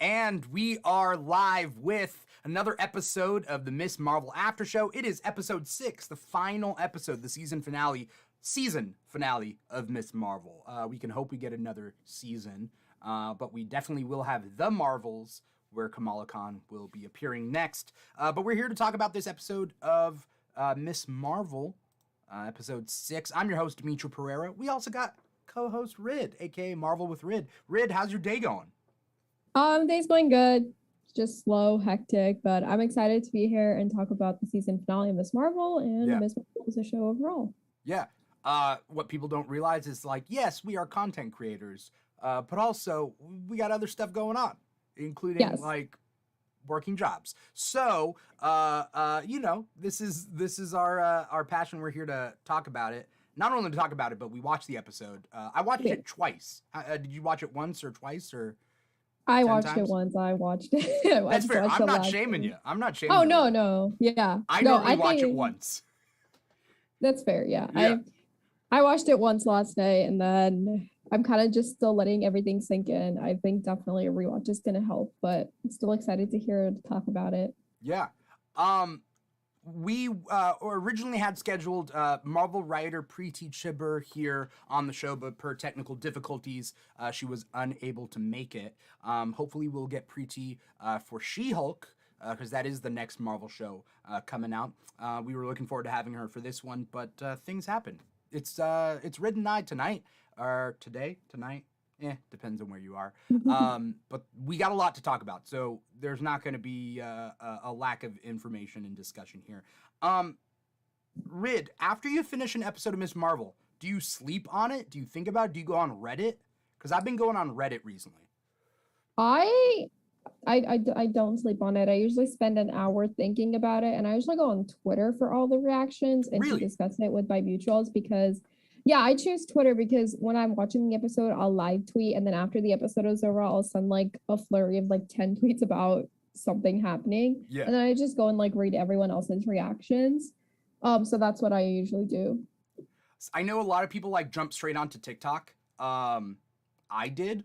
And we are live with another episode of the Miss Marvel Aftershow. It is episode 6, the final episode, the season finale of Miss Marvel. We can hope we get another season, but we definitely will have The Marvels, where Kamala Khan will be appearing next. But we're here to talk about this episode of Miss Marvel, episode 6. I'm your host, Dimitri Pereira. We also got co-host Rid, aka Marvel with Rid. Rid, how's your day going? Day's going good. Just slow, hectic, but I'm excited to be here and talk about the season finale of Miss Marvel and Miss Marvel as a show overall. Yeah. What people don't realize is, like, yes, we are content creators, but also we got other stuff going on, including like working jobs. So, this is our passion. We're here to talk about it. Not only to talk about it, but we watched the episode. I watched it twice. Did you watch it once or twice or? I watched it once. I watched it. That's fair. I'm not shaming you. I'm not shaming you. Oh, no. Yeah. I normally watch it once. That's fair. Yeah. I watched it once last night, and then I'm kind of just still letting everything sink in. I think definitely a rewatch is going to help, but I'm still excited to talk about it. Yeah. We originally had scheduled Marvel writer Preeti Chibber here on the show, but per technical difficulties, she was unable to make it. Hopefully we'll get Preeti for She-Hulk, because that is the next Marvel show coming out. We were looking forward to having her for this one, but things happen. It's Rid and I tonight, or tonight. Depends on where you are. But we got a lot to talk about, so there's not going to be a lack of information and discussion here. Rid, after you finish an episode of Miss Marvel, do you sleep on it? Do you think about it? Do you go on Reddit? Because I've been going on Reddit recently. I don't sleep on it. I usually spend an hour thinking about it, and I usually go on Twitter for all the reactions and to discuss it with my mutuals because... Yeah, I choose Twitter because when I'm watching the episode, I'll live tweet, and then after the episode is over, I'll send like a flurry of like 10 tweets about something happening. Yeah. And then I just go and like read everyone else's reactions. So that's what I usually do. I know a lot of people like jump straight onto TikTok. I did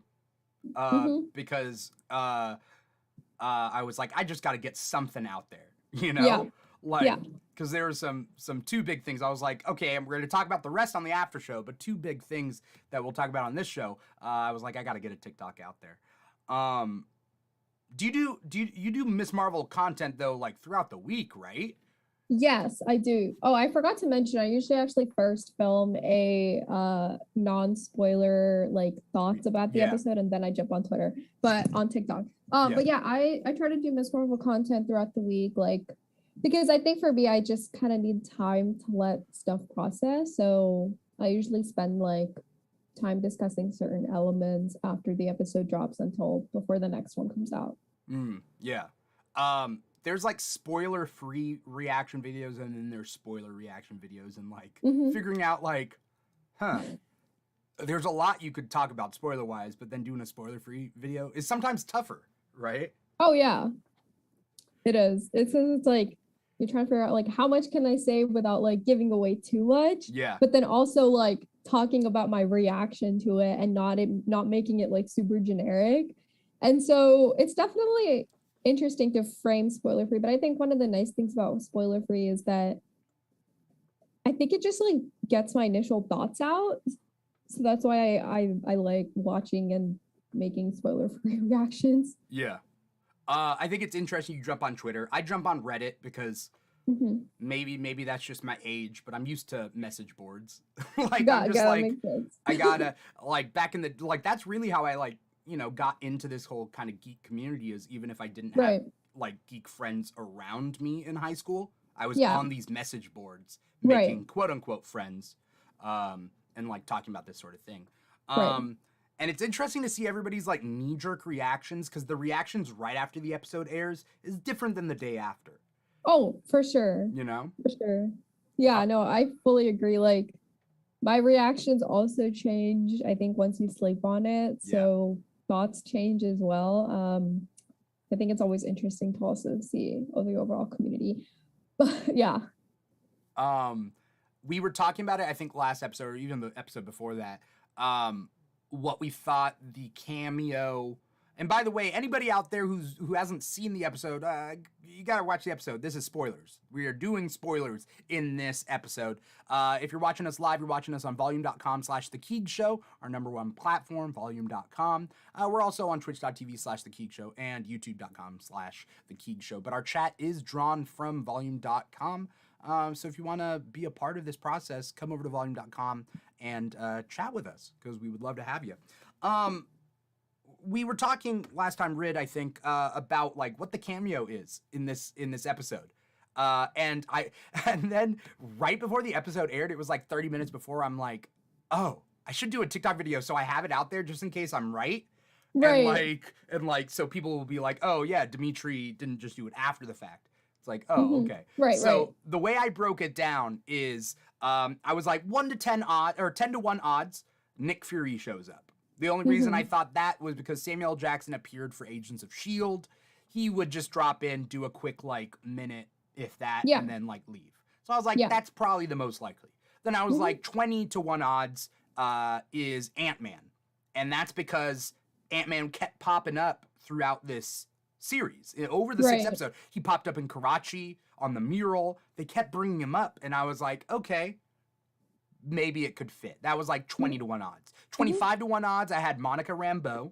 because I was like, I just got to get something out there, you know? Yeah. Because there were some two big things. I was like, okay, we're going to talk about the rest on the after show, but two big things that we'll talk about on this show. I was like, I got to get a TikTok out there. Do you do Miss Marvel content though, like throughout the week, right? Yes, I do. Oh, I forgot to mention, I usually actually first film a non-spoiler like thoughts about the episode, and then I jump on Twitter, but on TikTok. But yeah, I try to do Miss Marvel content throughout the week, like. Because I think for me, I just kind of need time to let stuff process. So I usually spend like time discussing certain elements after the episode drops until before the next one comes out. There's like spoiler-free reaction videos, and then there's spoiler reaction videos, and like figuring out like, there's a lot you could talk about spoiler-wise, but then doing a spoiler-free video is sometimes tougher, right? Oh yeah, it is. It's like, you're trying to figure out like how much can I say without like giving away too much. Yeah. But then also like talking about my reaction to it and not making it like super generic. And so it's definitely interesting to frame spoiler free. But I think one of the nice things about spoiler free is that I think it just like gets my initial thoughts out. So that's why I like watching and making spoiler free reactions. Yeah. I think it's interesting you jump on Twitter. I jump on Reddit because maybe that's just my age, but I'm used to message boards. I'm just like, I gotta like back in the like that's really how I like got into this whole kind of geek community. Is even if I didn't have like geek friends around me in high school, I was on these message boards making quote unquote friends, and like talking about this sort of thing. And it's interesting to see everybody's like knee-jerk reactions, because the reactions right after the episode airs is different than the day after. Oh, for sure. For sure. Yeah, no, I fully agree. Like, my reactions also change, I think, once you sleep on it. So thoughts change as well. I think it's always interesting to also see the overall community. But yeah. We were talking about it, I think, last episode, or even the episode before that. What we thought the cameo And by the way, anybody out there who hasn't seen the episode, you gotta watch the episode. This is spoilers. We are doing spoilers in this episode. If you're watching us live, you're watching us on volume.com/The Keeg Show, our #1 platform, volume.com. We're also on twitch.tv/The Keeg Show and youtube.com/The Keeg Show. But our chat is drawn from volume.com. So if you want to be a part of this process, come over to volume.com and chat with us, because we would love to have you. We were talking last time, Rid, I think, about like what the cameo is in this episode. And then right before the episode aired, it was like 30 minutes before, I'm like, oh, I should do a TikTok video so I have it out there just in case I'm right. Right. And like so people will be like, oh yeah, Dimitri didn't just do it after the fact. It's like, oh, okay. Right. So the way I broke it down is I was like 1 to 10 odds, or 10 to 1 odds, Nick Fury shows up. The only reason I thought that was because Samuel L. Jackson appeared for Agents of S.H.I.E.L.D. He would just drop in, do a quick, like, minute, if that, and then, like, leave. So I was like, that's probably the most likely. Then I was like, 20 to 1 odds is Ant-Man. And that's because Ant-Man kept popping up throughout this series. Over the 6th episode, he popped up in Karachi, on the mural. They kept bringing him up, and I was like, okay, maybe it could fit. That was like 20 to 1 odds. 25 to 1 odds, I had Monica Rambeau,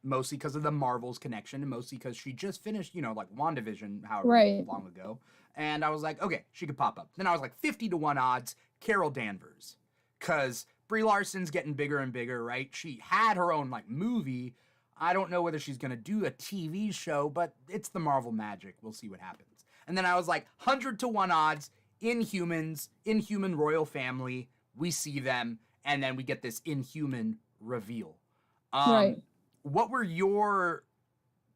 mostly because of the Marvels connection, and mostly because she just finished, like WandaVision, however long ago. And I was like, okay, she could pop up. Then I was like 50 to 1 odds, Carol Danvers. Because Brie Larson's getting bigger and bigger, right? She had her own, like, movie. I don't know whether she's going to do a TV show, but it's the Marvel magic. We'll see what happens. And then I was like 100 to 1 odds, Inhumans, Inhuman royal family. We see them, and then we get this Inhuman reveal. What were your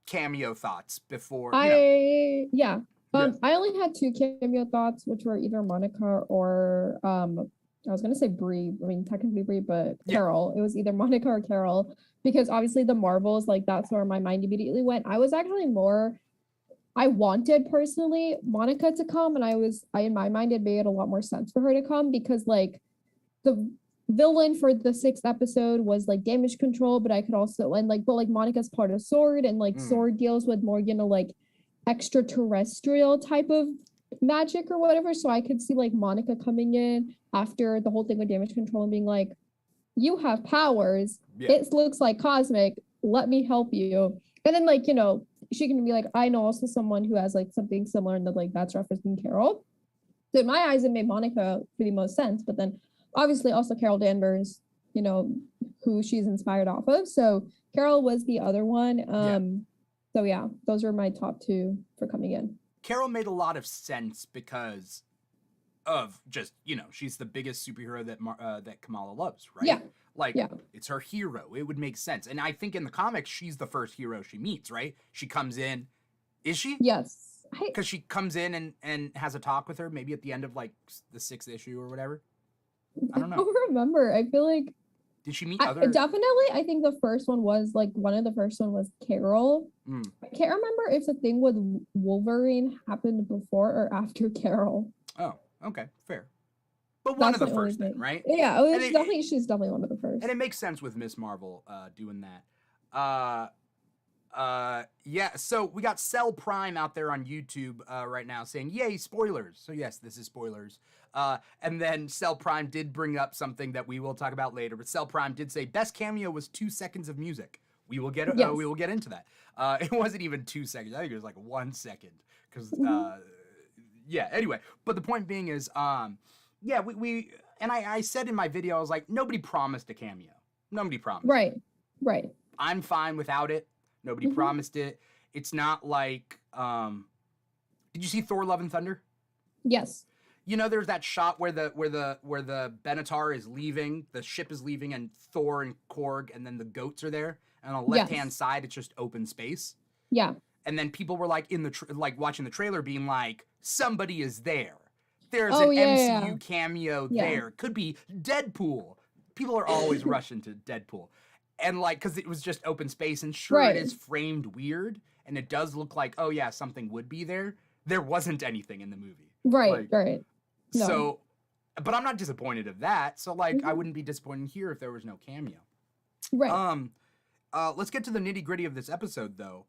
cameo thoughts before? I only had 2 cameo thoughts, which were either Monica or I was gonna say Brie. I mean, technically Brie, but Carol. It was either Monica or Carol, because obviously the Marvels, like, that's where my mind immediately went. I was actually I wanted personally Monica to come, and in my mind, it made a lot more sense for her to come, because like the villain for the 6th episode was like damage control, but I could also, but Monica's part of Sword, and like Sword deals with more, like extraterrestrial type of magic or whatever. So I could see like Monica coming in after the whole thing with damage control and being like, you have powers. It looks like cosmic. Let me help you. And then like, she can be like, I know also someone who has like something similar, and that like that's referencing Carol. So in my eyes, it made Monica for the most sense. But then obviously also Carol Danvers, who she's inspired off of. So Carol was the other one. So yeah, those were my top 2 for coming in. Carol made a lot of sense because of just, she's the biggest superhero that Kamala loves, right? Yeah. It's her hero. It would make sense. And I think in the comics, she's the first hero she meets, right? She comes in. Is she? Yes. Because she comes in and has a talk with her, maybe at the end of like the 6th issue or whatever. I don't know. I don't remember. I feel like. Did she meet other? Definitely, I think the first one was like one of the first one was Carol. I can't remember if the thing with Wolverine happened before or after Carol. Oh, okay, fair. But one of the first then, right? Yeah, she's definitely one of the first. And it makes sense with Miss Marvel doing that. So we got Cell Prime out there on YouTube right now saying, yay, spoilers. So yes, this is spoilers. And then Cell Prime did bring up something that we will talk about later, but Cell Prime did say best cameo was 2 seconds of music. We will get into that. It wasn't even 2 seconds. I think it was like 1 second. Because anyway, but the point being is, we and I said in my video, I was like, nobody promised a cameo. Nobody promised. Right. I'm fine without it. Nobody promised it. It's not like, did you see Thor: Love and Thunder? Yes. There's that shot where the Benatar is leaving, the ship is leaving, and Thor and Korg, and then the goats are there. And on the left-hand side, it's just open space. Yeah. And then people were like watching the trailer, being like, somebody is there. There's an MCU cameo there. Could be Deadpool. People are always rushing to Deadpool. And like, because it was just open space, and it is framed weird, and it does look like, oh yeah, something would be there. There wasn't anything in the movie. Right. No. So, but I'm not disappointed of that. So like, I wouldn't be disappointed here if there was no cameo. Right. let's get to the nitty gritty of this episode, though.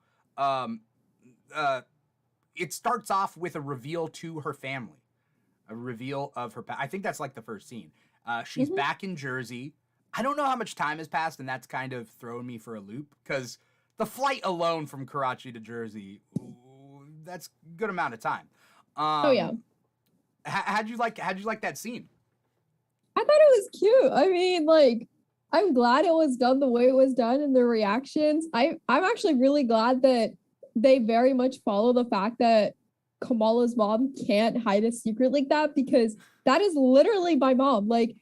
It starts off with a reveal to her family, a reveal of her. I think that's like the first scene. She's back in Jersey. I don't know how much time has passed, and that's kind of thrown me for a loop because the flight alone from Karachi to Jersey, that's a good amount of time. Oh yeah. How'd you like that scene? I thought it was cute. I mean, like, I'm glad it was done the way it was done and the reactions. I'm actually really glad that they very much follow the fact that Kamala's mom can't hide a secret like that, because that is literally my mom. Like,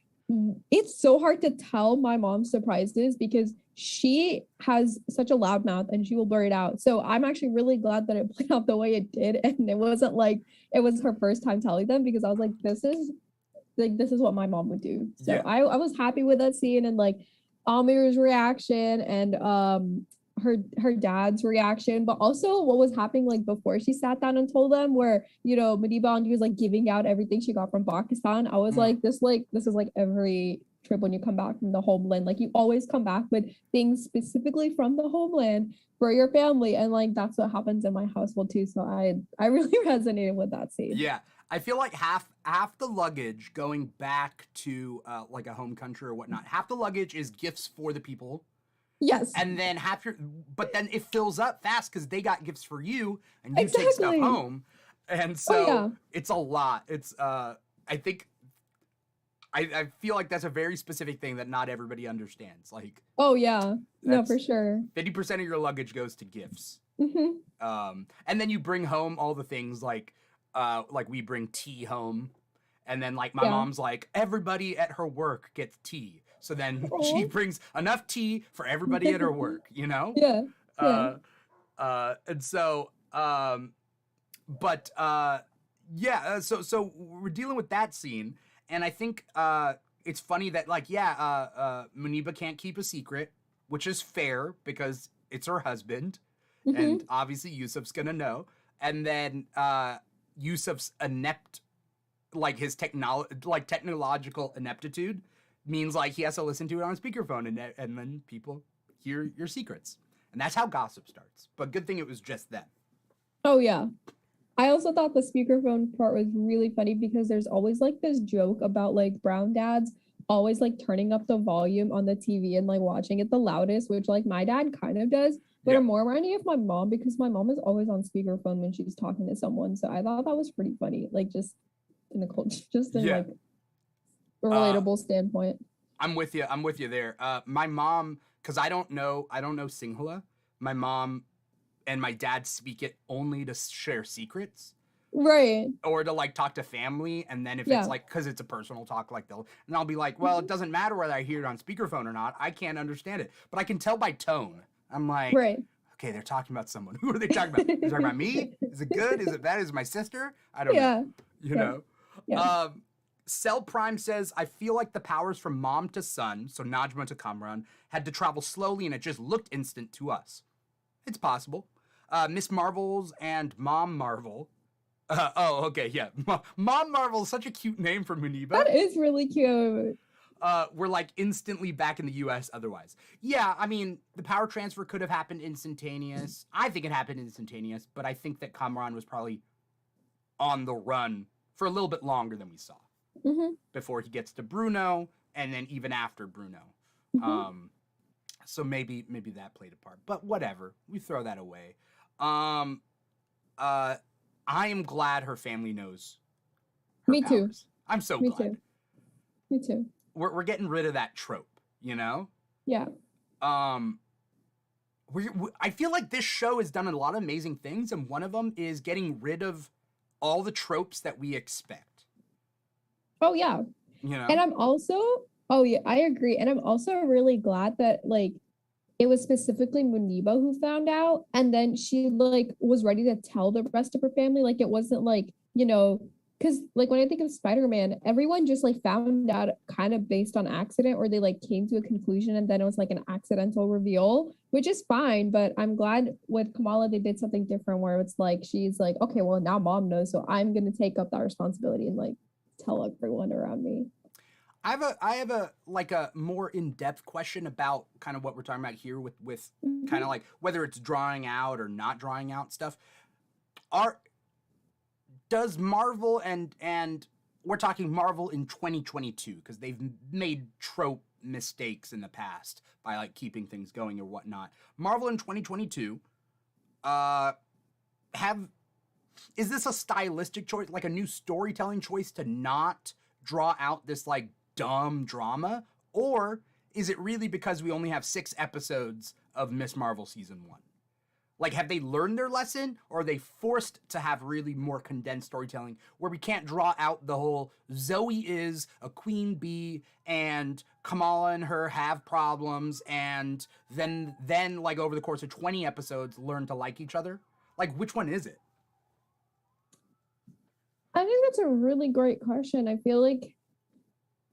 it's so hard to tell my mom's surprises because she has such a loud mouth and she will blurt it out. So I'm actually really glad that it played out the way it did. And it wasn't like it was her first time telling them, because I was like, this is what my mom would do. So yeah. I was happy with that scene, and like Amir's reaction and her dad's reaction, but also what was happening like before she sat down and told them, where, you know, Maniba was like giving out everything she got from Pakistan. I was like, this is like every trip when you come back from the homeland, like you always come back with things specifically from the homeland for your family, and like that's what happens in my household too. So I really resonated with that scene. Yeah, I feel like half the luggage going back to like a home country or whatnot, half the luggage is gifts for the people. Yes. And then but then it fills up fast because they got gifts for you and you take stuff home. And so it's a lot. It's I think I feel like that's a very specific thing that not everybody understands. Like, oh yeah, no, for sure. 50% of your luggage goes to gifts. And then you bring home all the things like we bring tea home, and then like my mom's like, everybody at her work gets tea. So then she brings enough tea for everybody at her work, you know? Yeah. And so, so we're dealing with that scene. And I think it's funny that like, Muniba can't keep a secret, which is fair because it's her husband. And obviously Yusuf's going to know. And then Yusuf's inept, like his technological ineptitude means like he has to listen to it on a speakerphone, and then people hear your secrets. And that's how gossip starts. But good thing it was just them. Oh yeah. I also thought the speakerphone part was really funny because there's always like this joke about like brown dads always like turning up the volume on the TV and like watching it the loudest, which like my dad kind of does. But I'm more reminding of my mom because my mom is always on speakerphone when she's talking to someone. So I thought that was pretty funny. Like just in the culture, just in like a relatable standpoint. I'm with you there. My mom, because I don't know Sinhala. My mom and my dad speak it only to share secrets. Right. Or to like talk to family. And then if it's like, because it's a personal talk, like I'll be like, well, it doesn't matter whether I hear it on speakerphone or not. I can't understand it. But I can tell by tone. I'm like, okay, they're talking about someone. Who are they talking about? They're talking about me? Is it good? Is it bad? Is it my sister? I don't know. You know? Yeah. Cell Prime says, I feel like the powers from mom to son, so Najma to Kamran, had to travel slowly and it just looked instant to us. It's possible. Miss Marvels and Mom Marvel. Mom Marvel is such a cute name for Muniba. That is really cute. We're like instantly back in the US otherwise. Yeah, I mean, the power transfer could have happened instantaneous. I think it happened instantaneous, but I think that Kamran was probably on the run for a little bit longer than we saw. Before he gets to Bruno, and then even after Bruno. So maybe that played a part. But whatever. We throw that away. I am glad her family knows her Me powers. too. I'm so glad. Me too. We're getting rid of that trope, you know? Yeah. I feel like this show has done a lot of amazing things, and one of them is getting rid of all the tropes that we expect. Oh yeah. You know? And I'm also, I agree. And I'm also really glad that like it was specifically Muniba who found out, and then she like was ready to tell the rest of her family. Like it wasn't like, you know, because like when I think of Spider-Man, everyone just like found out kind of based on accident, or they like came to a conclusion and then it was like an accidental reveal, which is fine. But I'm glad with Kamala they did something different where it's like she's like, okay, well now mom knows, so I'm gonna take up that responsibility and like tell everyone around me. I have a like a more in-depth question about kind of what we're talking about here with kind of like whether it's drawing out or not drawing out stuff. Does Marvel and we're talking Marvel in 2022 because they've made trope mistakes in the past by like keeping things going or whatnot. Marvel in 2022, is this a stylistic choice, like a new storytelling choice to not draw out this like dumb drama, or is it really because we only have 6 episodes of Miss Marvel season 1? Like, have they learned their lesson, or are they forced to have really more condensed storytelling where we can't draw out the whole Zoe is a queen bee and Kamala and her have problems and then like over the course of 20 episodes learn to like each other? Like, which one is it? I think that's a really great question. I feel like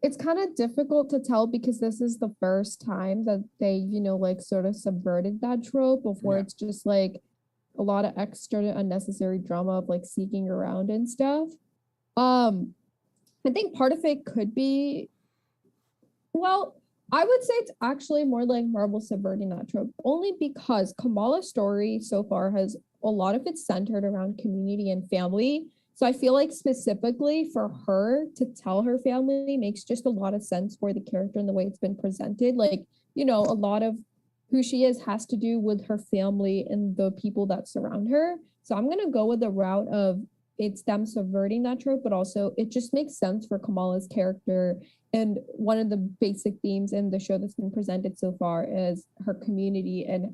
it's kind of difficult to tell because this is the first time that they, like sort of subverted that trope before. It's just like a lot of extra unnecessary drama of like seeking around and stuff. I think part of it could be, well, I would say it's actually more like Marvel subverting that trope, only because Kamala's story so far has a lot of it centered around community and family. So I feel like specifically for her to tell her family makes just a lot of sense for the character and the way it's been presented. Like, a lot of who she is has to do with her family and the people that surround her. So I'm going to go with the route of it's them subverting that trope, but also it just makes sense for Kamala's character. And one of the basic themes in the show that's been presented so far is her community and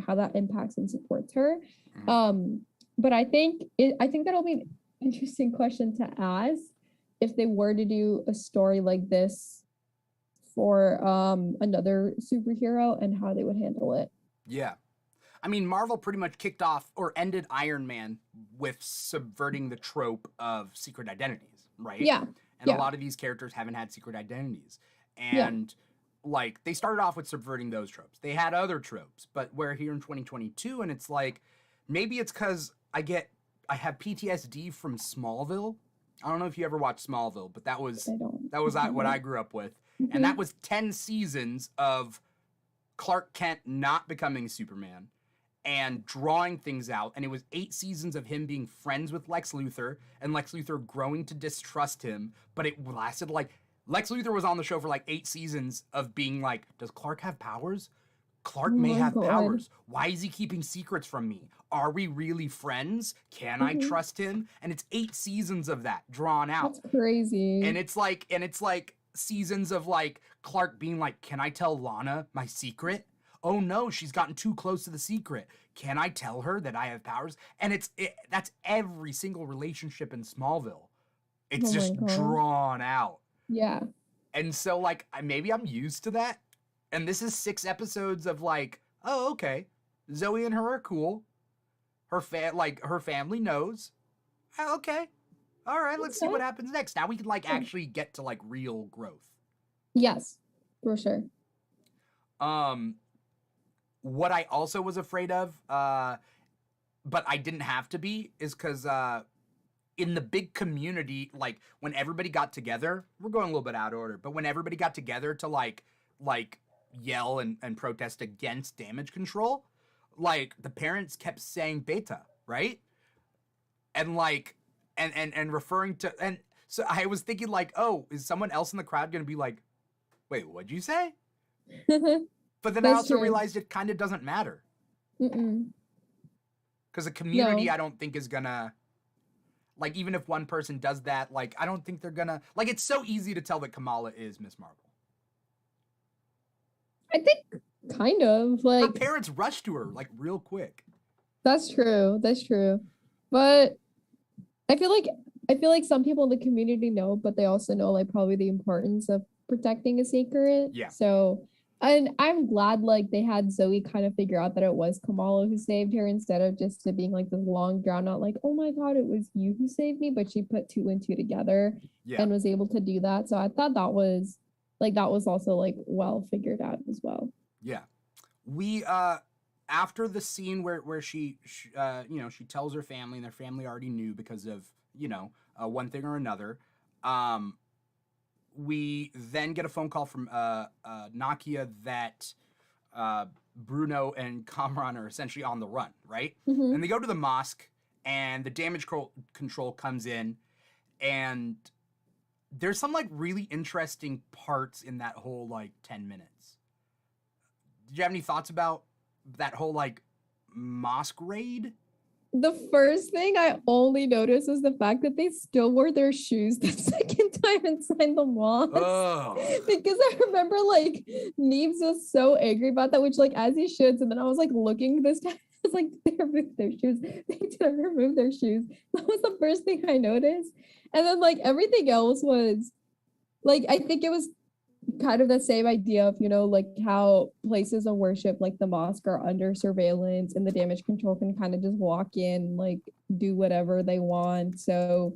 how that impacts and supports her. But I think that'll be interesting question to ask if they were to do a story like this for another superhero and how they would handle it. Yeah. I mean, Marvel pretty much kicked off or ended Iron Man with subverting the trope of secret identities, right? Yeah. And a lot of these characters haven't had secret identities. And like they started off with subverting those tropes. They had other tropes, but we're here in 2022 and it's like maybe it's because I have PTSD from Smallville. I don't know if you ever watched Smallville, but that was what I grew up with. And that was 10 seasons of Clark Kent not becoming Superman and drawing things out. And it was 8 seasons of him being friends with Lex Luthor and Lex Luthor growing to distrust him. But it lasted like, Lex Luthor was on the show for like 8 seasons of being like, does Clark have powers? Clark may have powers. Why is he keeping secrets from me? Are we really friends? Can I trust him? And it's 8 seasons of that drawn out. That's crazy. And it's like seasons of like Clark being like, can I tell Lana my secret? Oh no, she's gotten too close to the secret. Can I tell her that I have powers? And that's every single relationship in Smallville. It's just drawn out. Yeah. And so like maybe I'm used to that. And this is 6 episodes of like, oh, okay. Zoe and her are cool. Her family knows. Oh, okay. All right, let's see what happens next. Now we can like actually get to like real growth. Yes, for sure. What I also was afraid of, but I didn't have to be, is because in the big community, like when everybody got together, we're going a little bit out of order, but when everybody got together to like yell and protest against damage control, like the parents kept saying beta, right? And like and referring to, and so I was thinking like, oh, is someone else in the crowd gonna be like, wait, what'd you say? But then I also realized it kind of doesn't matter. Because the community, I don't think is gonna, like, even if one person does that, like, I don't think they're gonna, like, it's so easy to tell that Kamala is Miss Marvel. I think kind of, like, her parents rushed to her like real quick. That's true. But I feel like some people in the community know, but they also know like probably the importance of protecting a secret. Yeah. So, and I'm glad like they had Zoe kind of figure out that it was Kamala who saved her instead of just it being like this long drawn out like, oh my God, it was you who saved me. But she put 2 and 2 together and was able to do that. So I thought that was also like well figured out as well. Yeah. We after the scene where she tells her family, and their family already knew because of one thing or another, we then get a phone call from Nakia that Bruno and Kamran are essentially on the run, right? Mm-hmm. And they go to the mosque, and the damage control comes in, and there's some like really interesting parts in that whole like 10 minutes. Did you have any thoughts about that whole like mosque raid? The first thing I only noticed was the fact that they still wore their shoes the second time inside the mosque. Oh. Because I remember like Neves was so angry about that, which like as he should. And then I was like looking this time, I was like, they removed their shoes. They didn't remove their shoes. That was the first thing I noticed. And then like everything else was like, I think it was kind of the same idea of, like how places of worship like the mosque are under surveillance and the damage control can kind of just walk in, like do whatever they want. So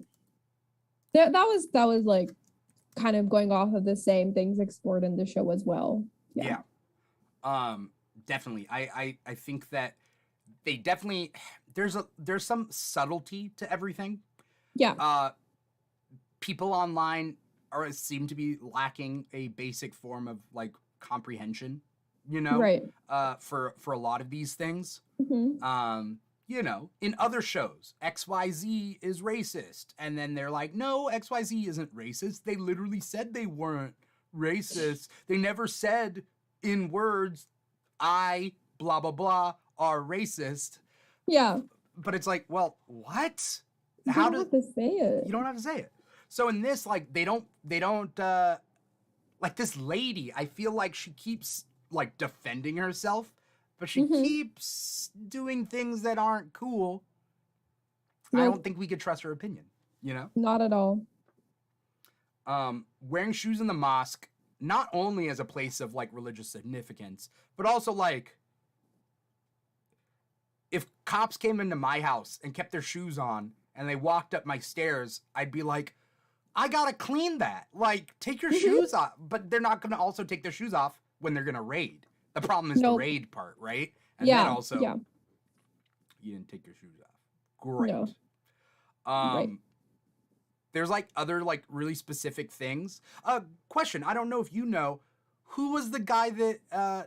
that was like kind of going off of the same things explored in the show as well. Yeah. Definitely. I think that they definitely, there's some subtlety to everything. Yeah. People online seem to be lacking a basic form of like comprehension, right. For a lot of these things. Mm-hmm. In other shows, XYZ is racist, and then they're like, no, XYZ isn't racist. They literally said they weren't racist. They never said in words, I blah blah blah are racist. Yeah, but it's like, well, what? You don't have to say it. You don't have to say it. So in this, like, they don't, like this lady, I feel like she keeps like defending herself, but she keeps doing things that aren't cool. Nope. I don't think we could trust her opinion, Not at all. Wearing shoes in the mosque, not only as a place of like religious significance, but also like, if cops came into my house and kept their shoes on and they walked up my stairs, I'd be like, I gotta clean that. Like, take your shoes off. But they're not gonna also take their shoes off when they're gonna raid. The problem is the raid part, right? And then also, you didn't take your shoes off. Great. No. Right. There's like other like really specific things. Question, I don't know if you know, who was the guy that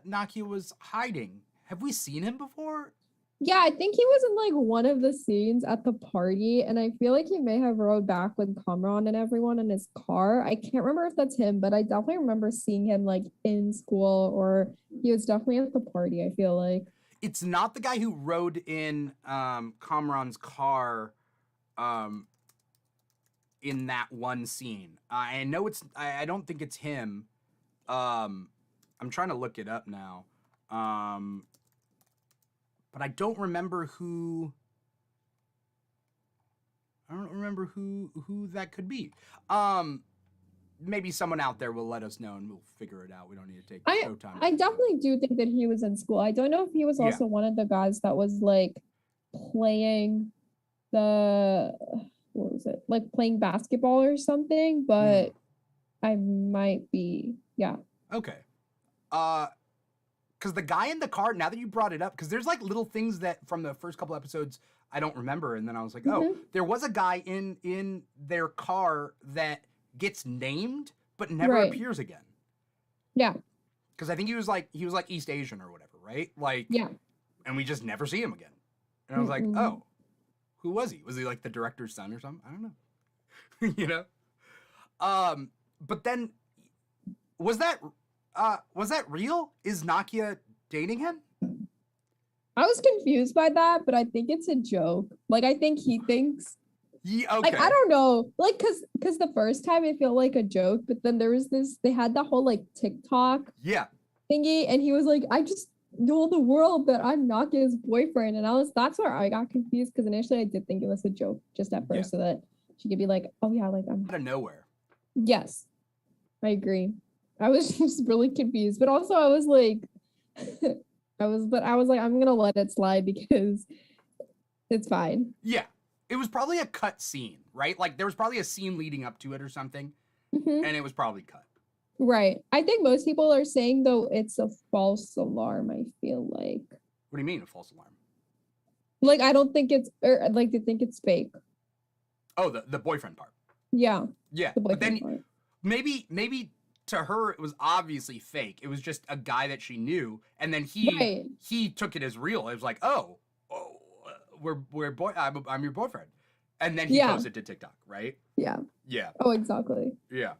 Nakia was hiding? Have we seen him before? Yeah, I think he was in like one of the scenes at the party, and I feel like he may have rode back with Kamran and everyone in his car. I can't remember if that's him, but I definitely remember seeing him like in school, or he was definitely at the party, I feel like. It's not the guy who rode in Kamran's car in that one scene. I know I don't think it's him. I'm trying to look it up now. But I don't remember who that could be. Maybe someone out there will let us know and we'll figure it out. We don't need to take showtime. I definitely do think that he was in school. I don't know if he was also one of the guys that was like playing playing basketball or something, but I might be, Okay. Because the guy in the car, now that you brought it up, because there's like little things that from the first couple episodes I don't remember, and then I was like, oh, there was a guy in their car that gets named but never appears again. Yeah. Because I think he was like East Asian or whatever, right? Like, and we just never see him again. And I was like, oh, who was he? Was he like the director's son or something? I don't know. But then was that real? Is Nakia dating him? I was confused by that, but I think it's a joke. Like, I think he thinks. Yeah, okay. Like, I don't know. Like, cause the first time it felt like a joke, but then there was they had that whole like TikTok thingy, and he was like, I just told the world that I'm Nakia's boyfriend. And that's where I got confused, because initially I did think it was a joke just at first, so that she could be like, oh yeah, like I'm out of nowhere. Yes. I agree. I was just really confused, but also I was like, I was like, I'm gonna let it slide because it's fine. Yeah, it was probably a cut scene, right? Like there was probably a scene leading up to it or something, and it was probably cut. Right. I think most people are saying though it's a false alarm. I feel like. What do you mean a false alarm? Like I don't think it's, or like they think it's fake. Oh, the boyfriend part. Yeah. Yeah, the but then. Part. maybe to her it was obviously fake. It was just a guy that she knew, and then he took it as real. It was like, oh we're boy. I'm your boyfriend, and then he posted to TikTok, right? Yeah. Yeah. Oh, exactly. Yeah.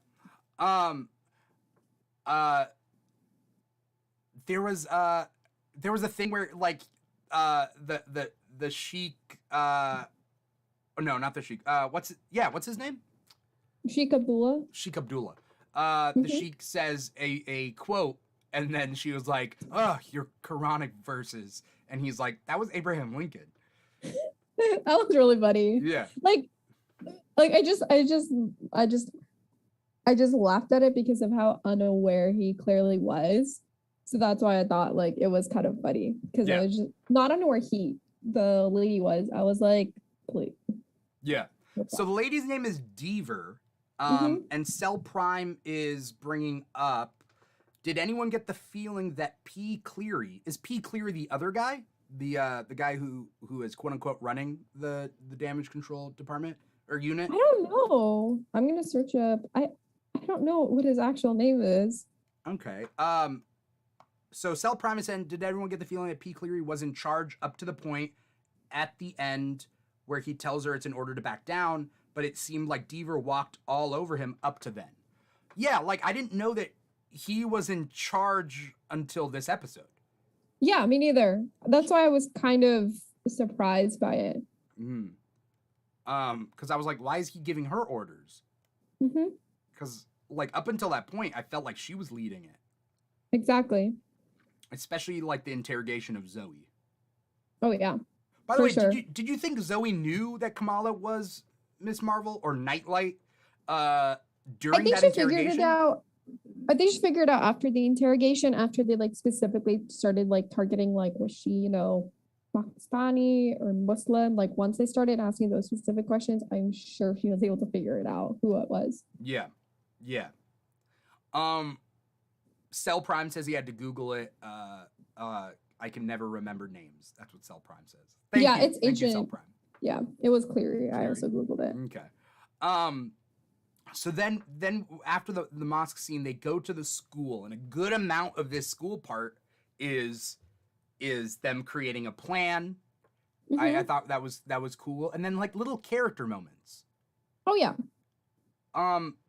There was a thing where like the Sheik no, not the Sheik. What's his name? Sheik Abdullah. Sheik Abdullah. The Sheik says a quote, and then she was like, "Oh, your Quranic verses," and he's like, "That was Abraham Lincoln." That was really funny. Yeah. Like I just laughed at it because of how unaware he clearly was. So that's why I thought like it was kind of funny because I was just not unaware the lady was. I was like, please. Yeah. So the lady's name is Deaver, and Cell Prime is bringing up. Did anyone get the feeling that P. Cleary is P. Cleary the other guy, the guy who is quote unquote running the damage control department or unit? I don't know. I'm gonna search up. I don't know what his actual name is. Okay. So Cell Prime is saying, did everyone get the feeling that P. Cleary was in charge up to the point at the end where he tells her it's in order to back down, but it seemed like Deaver walked all over him up to then? Yeah, like I didn't know that he was in charge until this episode. Yeah, me neither. That's why I was kind of surprised by it. Because I was like, why is he giving her orders? Because like up until that point, I felt like she was leading it. Exactly. Especially like the interrogation of Zoe. Oh yeah. By the way, did you think Zoe knew that Kamala was Miss Marvel or Nightlight during that interrogation? I think she figured it out after the interrogation, after they like specifically started like targeting like was she, Pakistani or Muslim? Like once they started asking those specific questions, I'm sure she was able to figure it out who it was. Yeah. Yeah. Cell Prime says he had to Google it. I can never remember names. That's what Cell Prime says. It's Thank you, Cell Prime. Yeah, it was Cleary. I also Googled it. Okay. So then after the mosque scene, they go to the school, and a good amount of this school part is them creating a plan. I thought that was cool, and then like little character moments. Oh yeah.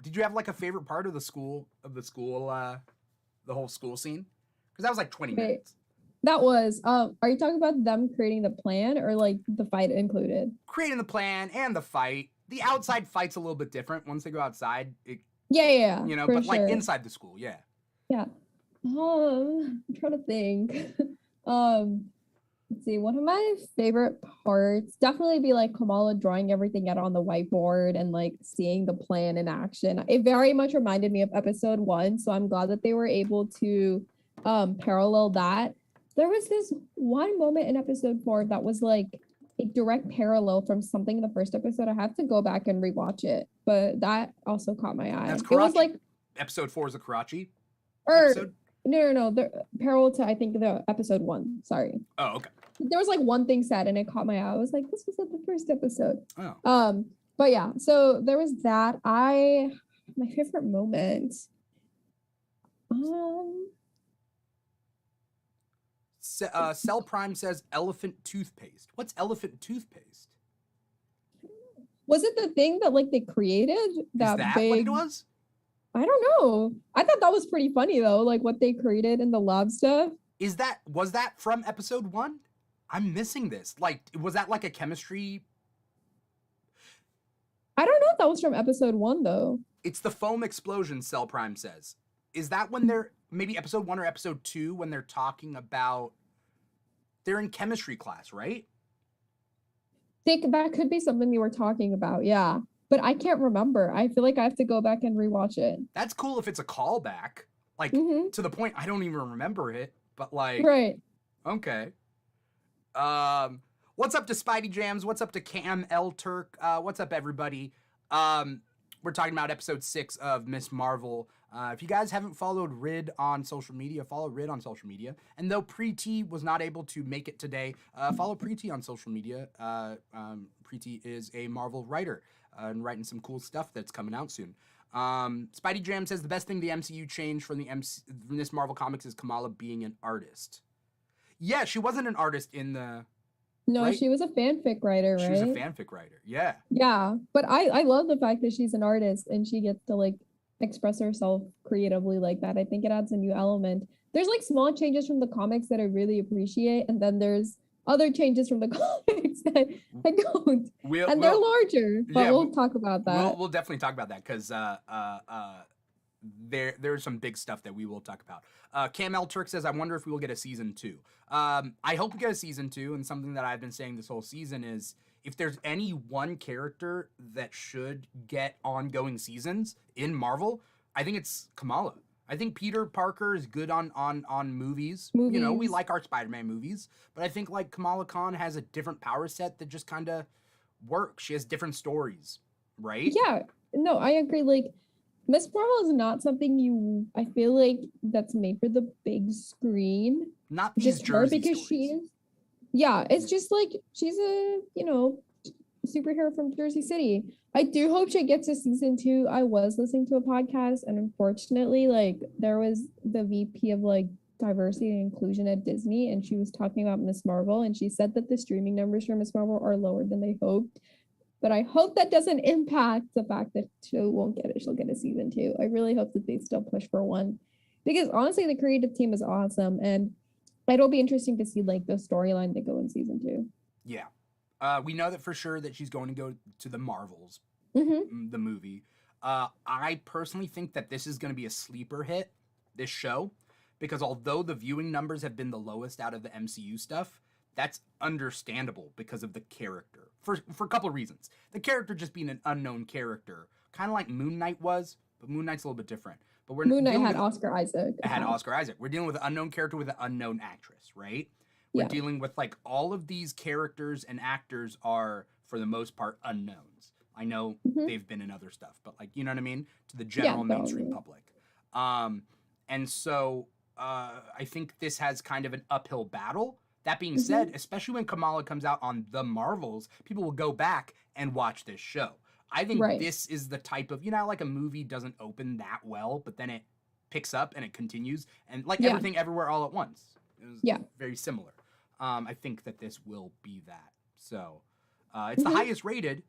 Did you have like a favorite part of the whole school scene? Because that was like 20 minutes. That was, are you talking about them creating the plan or like the fight included? Creating the plan and the fight. The outside fight's a little bit different. Once they go outside, yeah. But like inside the school, yeah. Yeah. I'm trying to think. Let's see. One of my favorite parts definitely be like Kamala drawing everything out on the whiteboard and like seeing the plan in action. It very much reminded me of episode 1, so I'm glad that they were able to parallel that. There was this one moment in episode 4 that was like a direct parallel from something in the first episode. I have to go back and rewatch it, but that also caught my eye. That's It was like episode 4 is a Karachi episode? No. The parallel to I think the episode 1. Sorry. Oh, okay. There was like one thing said and it caught my eye. I was like, this was at the first episode. Oh. But yeah, so there was that. My favorite moment. Cell Prime says elephant toothpaste. What's elephant toothpaste? Was it the thing that like they created? Is that what it was? I don't know. I thought that was pretty funny though, like what they created in the lab stuff. Was that from episode 1? I'm missing this. Like, was that like a chemistry? I don't know if that was from episode 1 though. It's the foam explosion, Cell Prime says. Is that when they're maybe episode 1 or episode 2 when they're talking about they're in chemistry class, right? Think that could be something they were talking about, yeah. But I can't remember. I feel like I have to go back and rewatch it. That's cool if it's a callback. Like to the point I don't even remember it, but like right. Okay. What's up to Spidey Jams? What's up to Cam L Turk? What's up everybody? We're talking about episode 6 of Miss Marvel. If you guys haven't followed Rid on social media, follow Rid on social media. And though Preeti was not able to make it today, follow Preeti on social media. Preeti is a Marvel writer and writing some cool stuff that's coming out soon. Spidey Jam says the best thing the MCU changed from from this Marvel Comics is Kamala being an artist. Yeah, she wasn't an artist in the... No, right? She was a fanfic writer, right? She was a fanfic writer, yeah. Yeah, but I love the fact that she's an artist and she gets to like express herself creatively like that. I think it adds a new element. There's like small changes from the comics that I really appreciate, and then there's other changes from the comics that I don't. And they're larger, but yeah, we'll talk about that. We'll definitely talk about that because there's some big stuff that we will talk about. Cam L. Turk says, I wonder if we will get a season 2. I hope we get a season 2, and something that I've been saying this whole season is if there's any one character that should get ongoing seasons in Marvel, I think it's Kamala. I think Peter Parker is good on movies. You know, we like our Spider-Man movies, but I think like Kamala Khan has a different power set that just kind of works. She has different stories, right? Yeah, no, I agree. Like, Miss Marvel is not something I feel like that's made for the big screen. Not just her because stories. She is. Yeah, it's just like she's a, superhero from Jersey City. I do hope she gets a season 2. I was listening to a podcast, and unfortunately, like, there was the VP of like diversity and inclusion at Disney, and she was talking about Miss Marvel, and she said that the streaming numbers for Miss Marvel are lower than they hoped. But I hope that doesn't impact the fact that she won't get it. She'll get a season 2. I really hope that they still push for one, because honestly, the creative team is awesome, and it'll be interesting to see like the storyline that go in season 2. Yeah. We know that for sure that she's going to go to the Marvels, the movie. I personally think that this is going to be a sleeper hit, this show, because although the viewing numbers have been the lowest out of the MCU stuff, that's understandable because of the character. For a couple of reasons. The character just being an unknown character, kind of like Moon Knight was, but Moon Knight's a little bit different. But Moon Knight had Oscar Isaac. It had Oscar Isaac. We're dealing with an unknown character with an unknown actress, right? We're dealing with like all of these characters and actors are, for the most part, unknowns. I know they've been in other stuff, but like, you know what I mean? To the general mainstream public. And so I think this has kind of an uphill battle. That being said, especially when Kamala comes out on The Marvels, people will go back and watch this show. I think this is the type of, like a movie doesn't open that well, but then it picks up and it continues. And like Everything Everywhere All at Once. It was very similar. I think that this will be that. So it's the highest rated,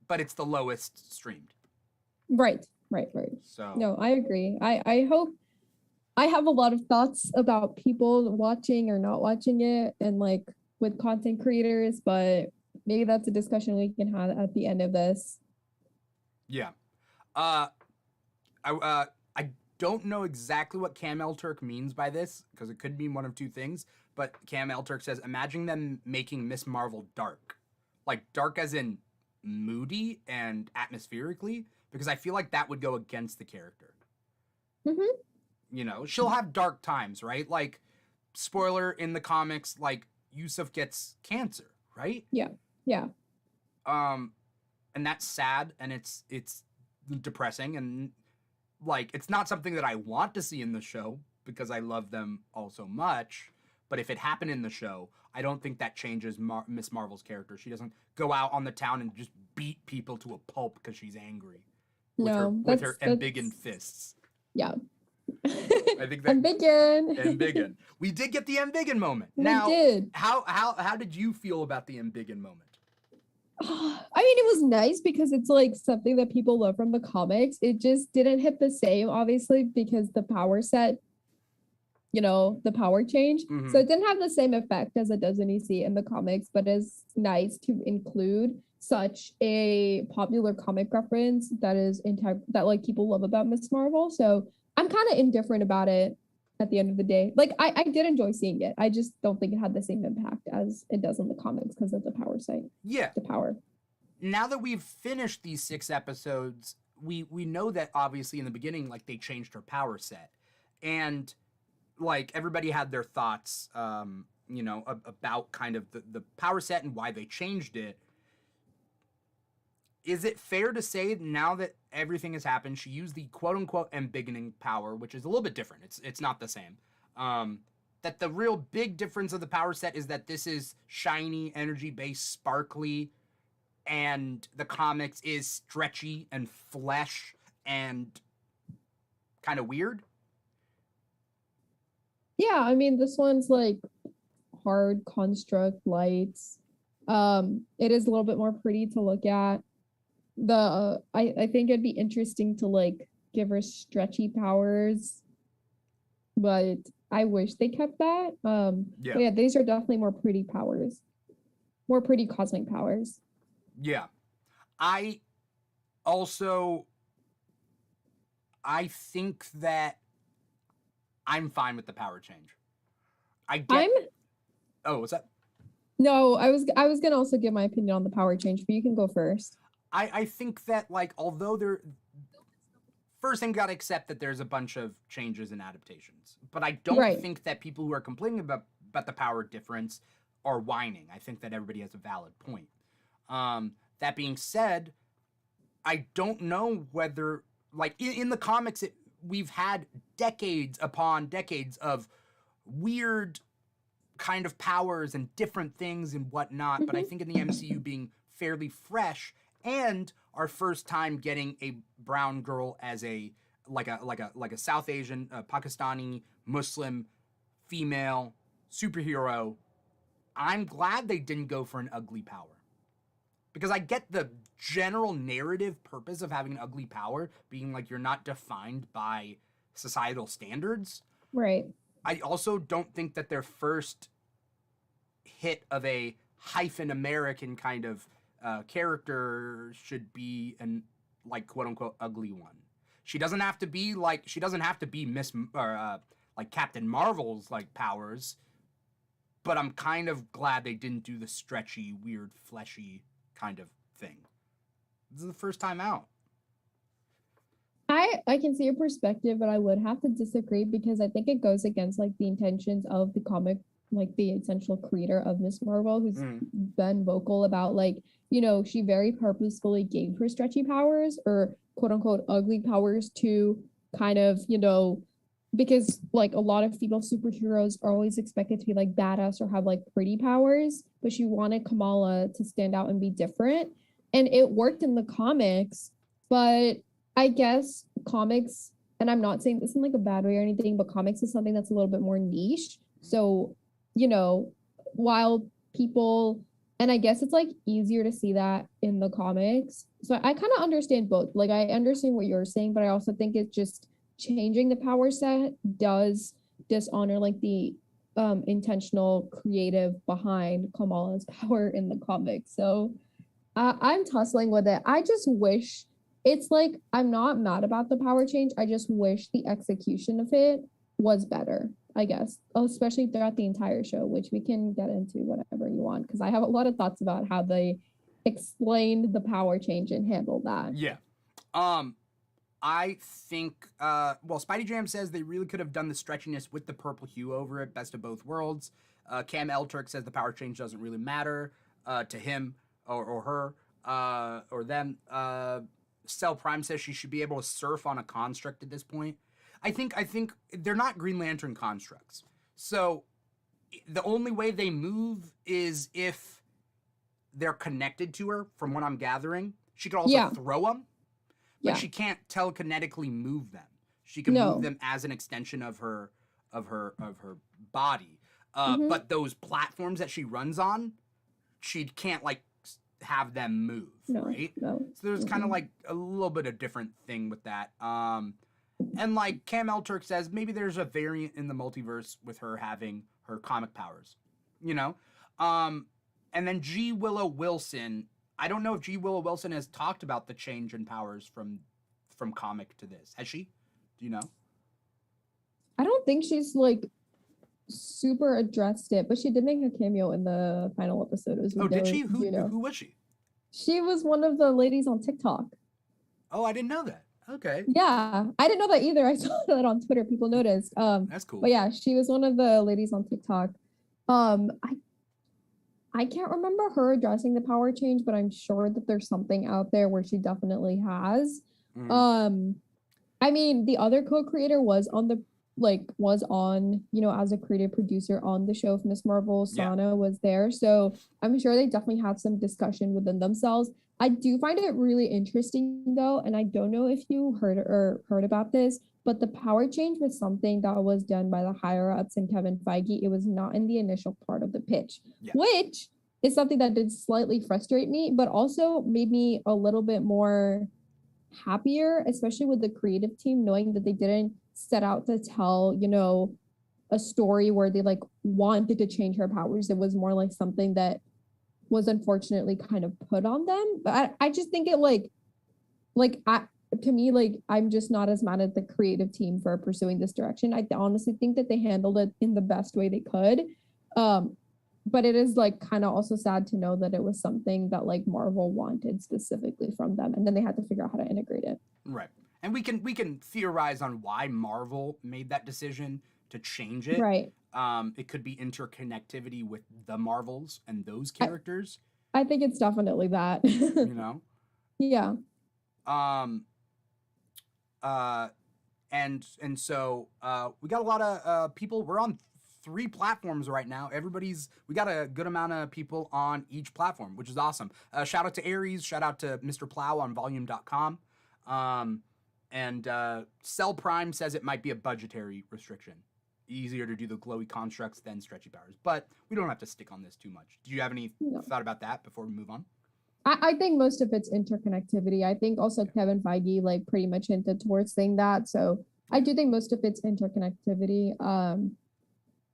but it's the lowest streamed. Right. So no, I agree. I hope. I have a lot of thoughts about people watching or not watching it, and like with content creators, but maybe that's a discussion we can have at the end of this. Yeah. I don't know exactly what Cam L. Turk means by this, because it could mean one of two things. But Cam L. Turk says, imagine them making Miss Marvel dark. Like dark as in moody and atmospherically, because I feel like that would go against the character. She'll have dark times, right? Like, spoiler in the comics, like, Yusuf gets cancer, right? Yeah. And that's sad, and it's depressing, and, like, it's not something that I want to see in the show, because I love them all so much, but if it happened in the show, I don't think that changes Miss Marvel's character. She doesn't go out on the town and just beat people to a pulp because she's angry. With her embiggen fists. Yeah. I think that embiggen. We did get the embiggen moment. We did. How did you feel about the embiggen moment? I mean, it was nice because it's like something that people love from the comics. It just didn't hit the same, obviously, because the power set, the power change. So it didn't have the same effect as it does when you see it in the comics, but it's nice to include such a popular comic reference that like people love about Miss Marvel. So I'm kind of indifferent about it at the end of the day. Like, I did enjoy seeing it. I just don't think it had the same impact as it does in the comics because of the power site. Yeah. The power. Now that we've finished these 6 episodes, we know that obviously in the beginning, like, they changed her power set. And, like, everybody had their thoughts, about kind of the power set and why they changed it. Is it fair to say now that everything has happened, she used the quote-unquote embiggening power, which is a little bit different. It's not the same. That the real big difference of the power set is that this is shiny, energy-based, sparkly, and the comics is stretchy and flesh and kind of weird. Yeah, I mean, this one's like hard construct lights. It is a little bit more pretty to look at. I think it'd be interesting to like give her stretchy powers, but I wish they kept that. Yeah. But yeah, these are definitely more pretty powers, more pretty cosmic powers. Yeah. I think that I'm fine with the power change. Oh, what's that? No, I was gonna also give my opinion on the power change, but you can go first. I think that, like, although first thing, gotta accept that there's a bunch of changes and adaptations, but I don't think that people who are complaining about the power difference are whining. I think that everybody has a valid point. That being said, I don't know whether, like, in the comics, we've had decades upon decades of weird kind of powers and different things and whatnot, but I think in the MCU being fairly fresh, and our first time getting a brown girl as a South Asian, Pakistani, Muslim, female superhero, I'm glad they didn't go for an ugly power. Because I get the general narrative purpose of having an ugly power being like you're not defined by societal standards. Right. I also don't think that their first hit of a hyphen American kind of character should be an, like, quote unquote ugly one. She doesn't have to be Miss or like Captain Marvel's like powers, but I'm kind of glad they didn't do the stretchy, weird, fleshy kind of thing. This is the first time out. I can see your perspective, but I would have to disagree because I think it goes against like the intentions of the comic, like the essential creator of Miss Marvel, who's been vocal about like, you know, she very purposefully gave her stretchy powers or quote unquote ugly powers to kind of, you know, because like a lot of female superheroes are always expected to be like badass or have like pretty powers, but she wanted Kamala to stand out and be different. And it worked in the comics, but I guess comics, and I'm not saying this in like a bad way or anything, but comics is something that's a little bit more niche. So, you know, while people, and I guess it's like easier to see that in the comics. So I kind of understand both. Like I understand what you're saying, but I also think it's just changing the power set does dishonor like the intentional creative behind Kamala's power in the comics. So I'm tussling with it. I just wish it's like, I'm not mad about the power change. I just wish the execution of it was better, I guess, especially throughout the entire show, which we can get into whatever you want, because I have a lot of thoughts about how they explained the power change and handled that. Yeah. I think, Spidey Jam says they really could have done the stretchiness with the purple hue over it, best of both worlds. Cam L. Turk says the power change doesn't really matter to him or her or them. Cell Prime says she should be able to surf on a construct at this point. I think they're not Green Lantern constructs. So the only way they move is if they're connected to her, from what I'm gathering. She could also throw them, but she can't telekinetically move them. She can move them as an extension of her body. But those platforms that she runs on, she can't like have them move, right? So there's kind of like a little bit of different thing with that. And like Cam L. Turk says, maybe there's a variant in the multiverse with her having her comic powers, you know? And then G. Willow Wilson, I don't know if G. Willow Wilson has talked about the change in powers from comic to this. Has she? Do you know? I don't think she's like super addressed it, but she did make a cameo in the final episode. Did she? Who was she? She was one of the ladies on TikTok. Oh, I didn't know that. Okay. Yeah, I didn't know that either. I saw that on Twitter. People noticed. That's cool. But yeah, she was one of the ladies on TikTok. I can't remember her addressing the power change, but I'm sure that there's something out there where she definitely has. I mean, the other co-creator was on, you know, as a creative producer on the show of Miss Marvel. Sana was there. So I'm sure they definitely had some discussion within themselves. I do find it really interesting though, and I don't know if you heard about this, but the power change was something that was done by the higher ups and Kevin Feige. It was not in the initial part of the pitch, which is something that did slightly frustrate me, but also made me a little bit more happier, especially with the creative team, knowing that they didn't set out to tell, a story where they like wanted to change her powers. It was more like something that was unfortunately kind of put on them. But I just think it to me, like, I'm just not as mad at the creative team for pursuing this direction. I honestly think that they handled it in the best way they could. But it is like kind of also sad to know that it was something that like Marvel wanted specifically from them, and then they had to figure out how to integrate it. Right. And we can theorize on why Marvel made that decision to change it. Right. It could be interconnectivity with the Marvels and those characters. I think it's definitely that. Yeah. And so we got a lot of people. We're on 3 platforms right now. We got a good amount of people on each platform, which is awesome. Shout out to Aries, shout out to Mr. Plow on volume.com. And Cell Prime says it might be a budgetary restriction. Easier to do the glowy constructs than stretchy powers, but we don't have to stick on this too much. Do you have any thought about that before we move on? I think most of it's interconnectivity. I think also Kevin Feige like pretty much hinted towards saying that. So I do think most of it's interconnectivity.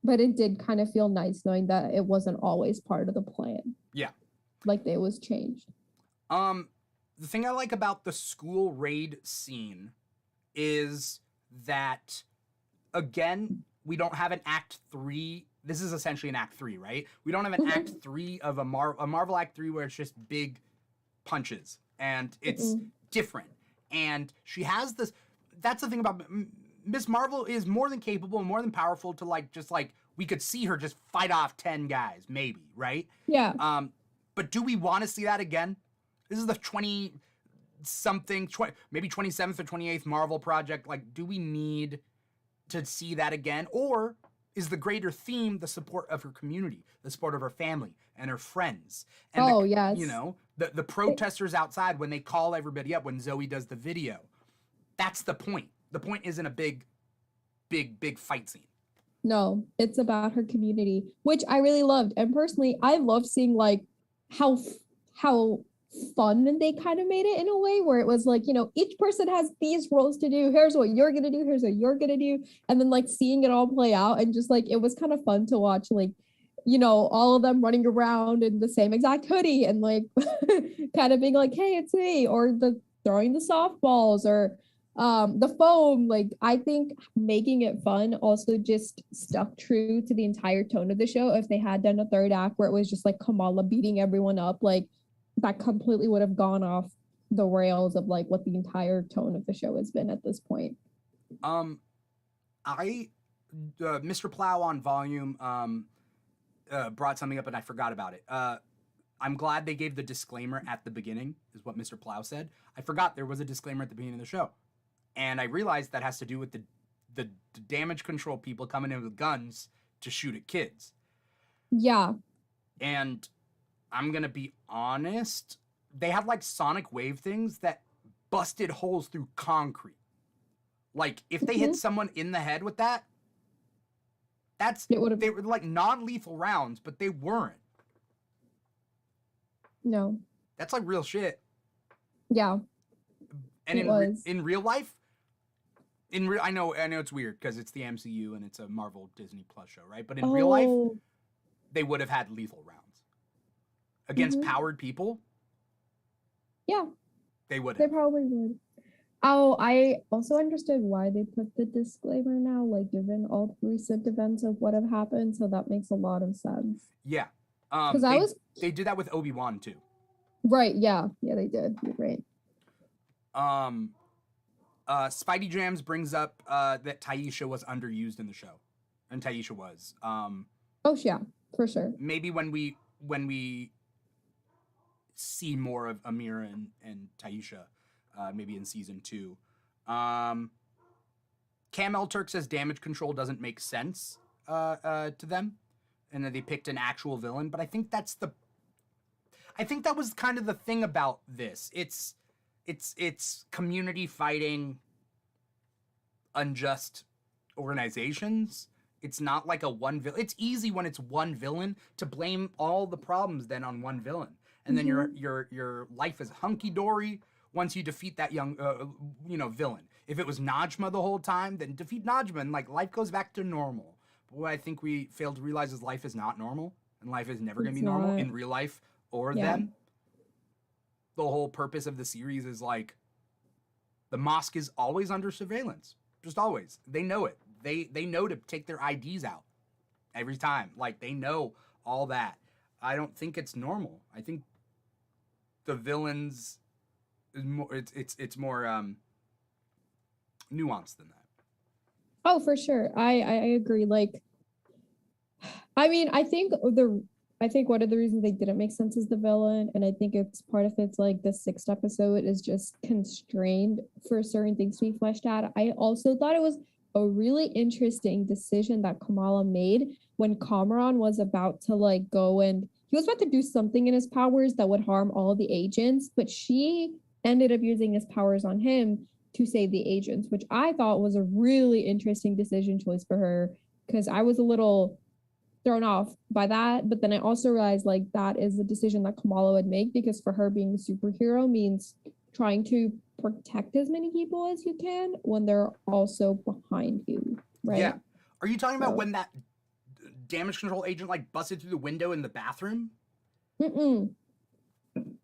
But it did kind of feel nice knowing that it wasn't always part of the plan. Yeah. Like it was changed. The thing I like about the school raid scene is that, again, we don't have an Act 3. This is essentially an Act 3, right? We don't have an Act 3 of a Marvel Act 3 where it's just big punches. And it's different. And she has this... That's the thing about... Miss Marvel is more than capable and more than powerful to we could see her just fight off 10 guys, maybe, right? Yeah. But do we want to see that again? This is the maybe 27th or 28th Marvel project. Like, do we need to see that again? Or is the greater theme the support of her community, the support of her family and her friends? And yes. The protesters outside when they call everybody up, when Zoe does the video. That's the point. The point isn't a big fight scene. No, it's about her community, which I really loved. And personally, I love seeing like how fun they kind of made it in a way where it was like, each person has these roles to do. Here's what you're going to do. Here's what you're going to do. And then like seeing it all play out and just like, it was kind of fun to watch, like, all of them running around in the same exact hoodie and like kind of being like, hey, it's me, or the throwing the softballs or the foam. Like, I think making it fun also just stuck true to the entire tone of the show. If they had done a third act where it was just like Kamala beating everyone up, like that completely would have gone off the rails of like what the entire tone of the show has been at this point. Mr. Plow on volume brought something up and I forgot about it. I'm glad they gave the disclaimer at the beginning, is what Mr. Plow said. I forgot there was a disclaimer at the beginning of the show. And I realized that has to do with the damage control people coming in with guns to shoot at kids. Yeah. And I'm going to be honest, they had like sonic wave things that busted holes through concrete. Like, if they hit someone in the head with that, they were like non-lethal rounds, but they weren't. No. That's like real shit. Yeah. And in real life, I know it's weird because it's the MCU and it's a Marvel Disney Plus show, right? But in real life, they would have had lethal rounds against powered people. Yeah, they would. They probably would. Oh, I also understood why they put the disclaimer now, like given all the recent events of what have happened. So that makes a lot of sense. Yeah, because they did that with Obi-Wan too. Right. Yeah. Yeah, they did. You're right. Spidey Jams brings up that Taisha was underused in the show, and Taisha was. Oh yeah, for sure. Maybe when we see more of Amira and Taisha, maybe in season 2. Cam L. Turk says damage control doesn't make sense to them, and that they picked an actual villain. But I think I think that was kind of the thing about this. It's community fighting unjust organizations. It's not like a one villain. It's easy when it's one villain to blame all the problems then on one villain, and then your life is hunky dory once you defeat that young villain. If it was Najma the whole time, then defeat Najma and like life goes back to normal. But what I think we fail to realize is life is not normal, and life is never going to be normal in real life or them. The whole purpose of the series is like the mosque is always under surveillance, just always. They know it. They know to take their IDs out every time. Like they know all that. I don't think it's normal. I think the villains is more. It's more nuanced than that. Oh, for sure. I agree. Like, I mean, I think one of the reasons they didn't make sense is the villain, and I think it's part of it's like the 6th episode is just constrained for certain things to be fleshed out. I also thought it was a really interesting decision that Kamala made when Kamran was about to like go and he was about to do something in his powers that would harm all the agents, but she ended up using his powers on him to save the agents, which I thought was a really interesting decision choice for her, because I was a little thrown off by that. But then I also realized like that is the decision that Kamala would make, because for her being a superhero means trying to protect as many people as you can when they're also behind you, right? Yeah. Are you talking about when that damage control agent like busted through the window in the bathroom? Mm-mm.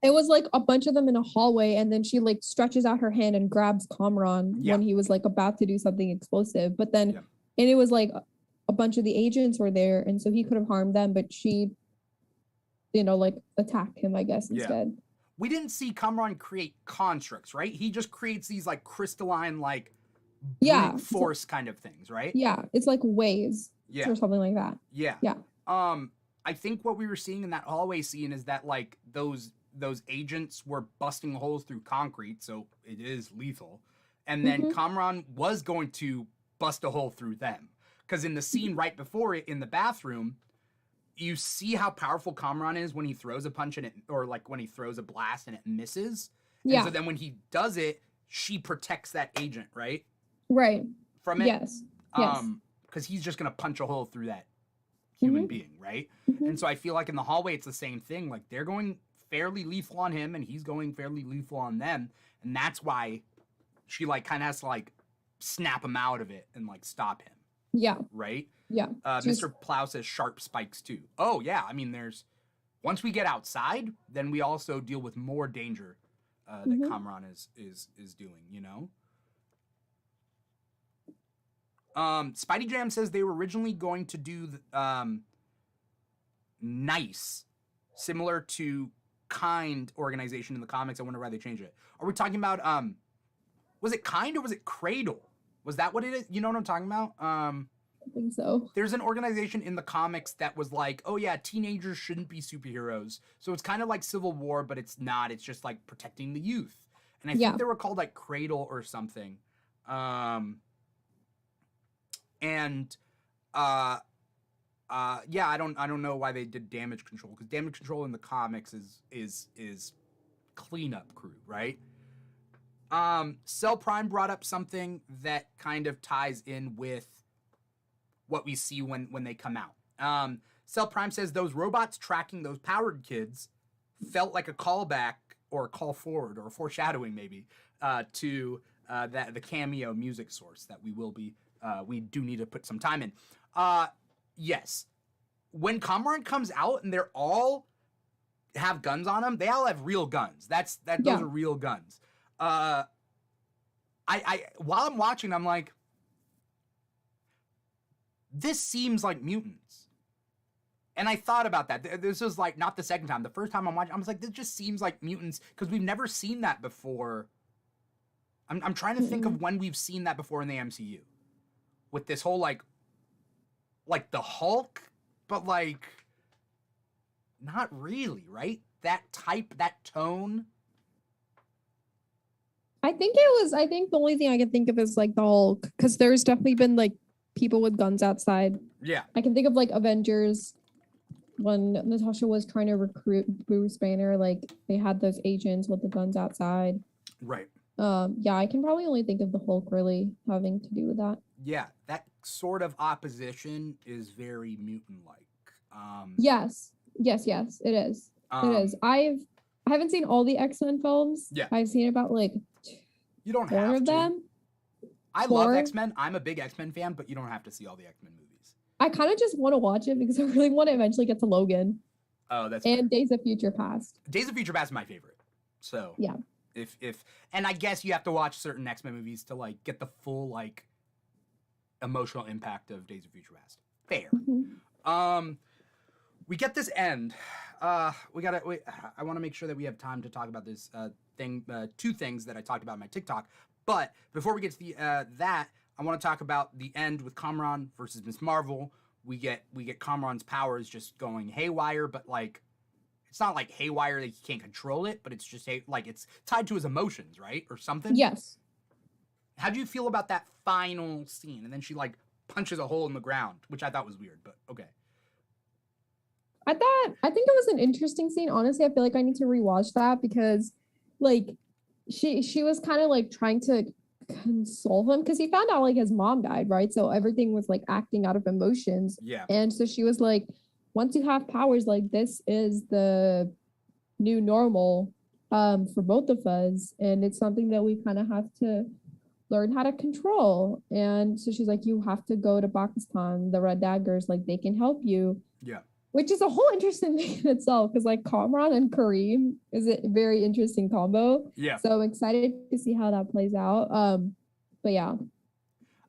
It was like a bunch of them in a hallway, and then she like stretches out her hand and grabs Kamran when he was like about to do something explosive. But then, and it was like a bunch of the agents were there, and so he could have harmed them, but she, like attacked him, I guess, instead. We didn't see Kamran create constructs, right? He just creates these like crystalline, like brute force kind of things, right? Yeah, it's like waves or something like that. Yeah. I think what we were seeing in that hallway scene is that like those agents were busting holes through concrete, so it is lethal. And then Kamran was going to bust a hole through them, because in the scene right before it in the bathroom, you see how powerful Kamran is when he throws a punch and it, or like when he throws a blast and it misses. Yeah. And so then when he does it, she protects that agent, right? Right. From it. Yes. Because he's just gonna punch a hole through that human being, right? And so I feel like in the hallway it's the same thing. Like they're going fairly lethal on him, and he's going fairly lethal on them, and that's why she like kind of has to like snap him out of it and like stop him. Yeah. Right. Yeah. Mr. Plow says sharp spikes too. Oh yeah, I mean once we get outside, then we also deal with more danger that Kamran is doing, Spidey Jam says they were originally going to do Nice, similar to Kind organization in the comics. I wonder why they changed it. Are we talking about was it Kind or was it Cradle? Was that what it is? You know what I'm talking about? I think so. There's an organization in the comics that was like, oh yeah, teenagers shouldn't be superheroes. So it's kind of like Civil War, but it's not. It's just like protecting the youth. And I think they were called like Cradle or something. I don't know why they did damage control, because damage control in the comics is cleanup crew, right? Cell Prime brought up something that kind of ties in with what we see when they come out. Cell Prime says those robots tracking those powered kids felt like a callback or a call forward or a foreshadowing maybe to the cameo music source that we do need to put some time in. Yes. When Kamran comes out and they're all have guns on them, they all have real guns. Those are real guns. I while I'm watching, I'm like, this seems like mutants. And I thought about that. This was like not the second time. The first time I'm watching, I was like, this just seems like mutants, because we've never seen that before. I'm trying to think of when we've seen that before in the MCU. With this whole like the Hulk, but like not really, right? That type, that tone. I think the only thing I can think of is like the Hulk, because there's definitely been like people with guns outside. Yeah. I can think of like Avengers when Natasha was trying to recruit Bruce Banner, like they had those agents with the guns outside. Right. Yeah, I can probably only think of the Hulk really having to do with that. Yeah, that sort of opposition is very mutant-like. Yes, it is. It is. I haven't seen all the X-Men films. Yeah, I've seen about like you don't 4 have of to. them. I love X-Men. I'm a big X-Men fan, but you don't have to see all the X-Men movies. I kind of just want to watch it because I really want to eventually get to Logan. Oh, that's and fair. Days of Future Past. Days of Future Past is my favorite. So yeah, if and I guess you have to watch certain X-Men movies to like get the full like emotional impact of Days of Future Past. Fair. Mm-hmm. We get this end. I want to make sure that we have time to talk about this two things that I talked about in my TikTok. But before we get to the that, I want to talk about the end with Kamran versus Ms. Marvel. We get Kamran's powers just going haywire, but like it's not like haywire that he can't control it, but it's just like it's tied to his emotions, right, or something. Yes. How do you feel about that final scene? And then she like punches a hole in the ground, which I thought was weird, but okay. I think it was an interesting scene. Honestly, I feel like I need to rewatch that because like she was kind of like trying to console him because he found out like his mom died, right? So everything was like acting out of emotions. Yeah. And so she was like, once you have powers, like this is the new normal for both of us. And it's something that we kind of have to learn how to control. And so she's like, you have to go to Pakistan, the Red Daggers, like they can help you. Yeah. Which is a whole interesting thing in itself, because like Kamran and Kareem is a very interesting combo. Yeah. So I'm excited to see how that plays out. But yeah.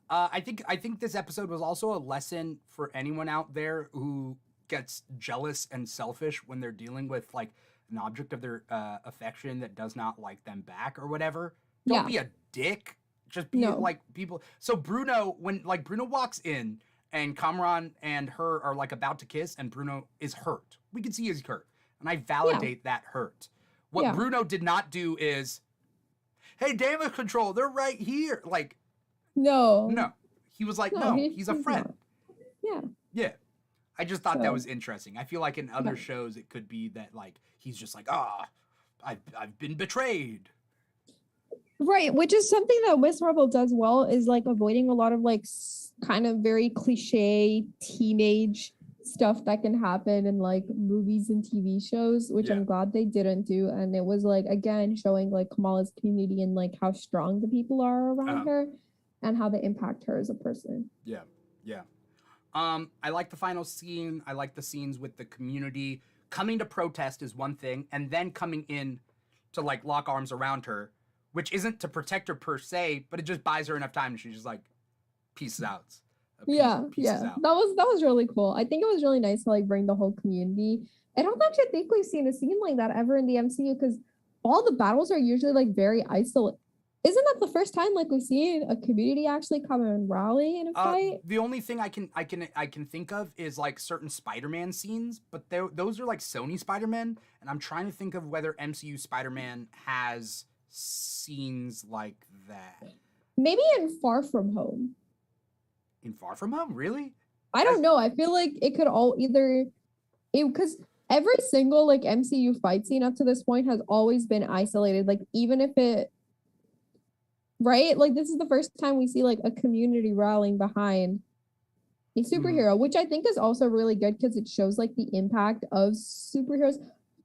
I think this episode was also a lesson for anyone out there who gets jealous and selfish when they're dealing with like an object of their affection that does not like them back or whatever. Don't be a dick. Just be like people. So Bruno, when like Bruno walks in, and Kamran and her are like about to kiss, and Bruno is hurt. We can see he's hurt, and I validate that hurt. What Bruno did not do is, hey, damage control, they're right here. Like, no, he was like, no, he's a friend. Yeah. I just thought that was interesting. I feel like in other shows it could be that like he's just like, I've been betrayed. Right, which is something that Miss Marvel does well, is like avoiding a lot of like kind of very cliche teenage stuff that can happen in like movies and TV shows, which I'm glad they didn't do. And it was like, again, showing like Kamala's community and like how strong the people are around her and how they impact her as a person. Yeah. I like the final scene. I like the scenes with the community. Coming to protest is one thing, and then coming in to like lock arms around her, which isn't to protect her per se, but it just buys her enough time, and she's just like, peace out. Peace out. That was really cool. I think it was really nice to like bring the whole community. I don't actually think we've seen a scene like that ever in the MCU, because all the battles are usually like very isolated. Isn't that the first time like we've seen a community actually come and rally in a fight? The only thing I can think of is like certain Spider-Man scenes, but those are like Sony Spider-Man, and I'm trying to think of whether MCU Spider-Man has scenes like that. Maybe in Far From Home. In Far From Home, really? I don't know. I feel like it could all because every single like MCU fight scene up to this point has always been isolated. Like even if it, right? Like this is the first time we see like a community rallying behind a superhero, which I think is also really good because it shows like the impact of superheroes.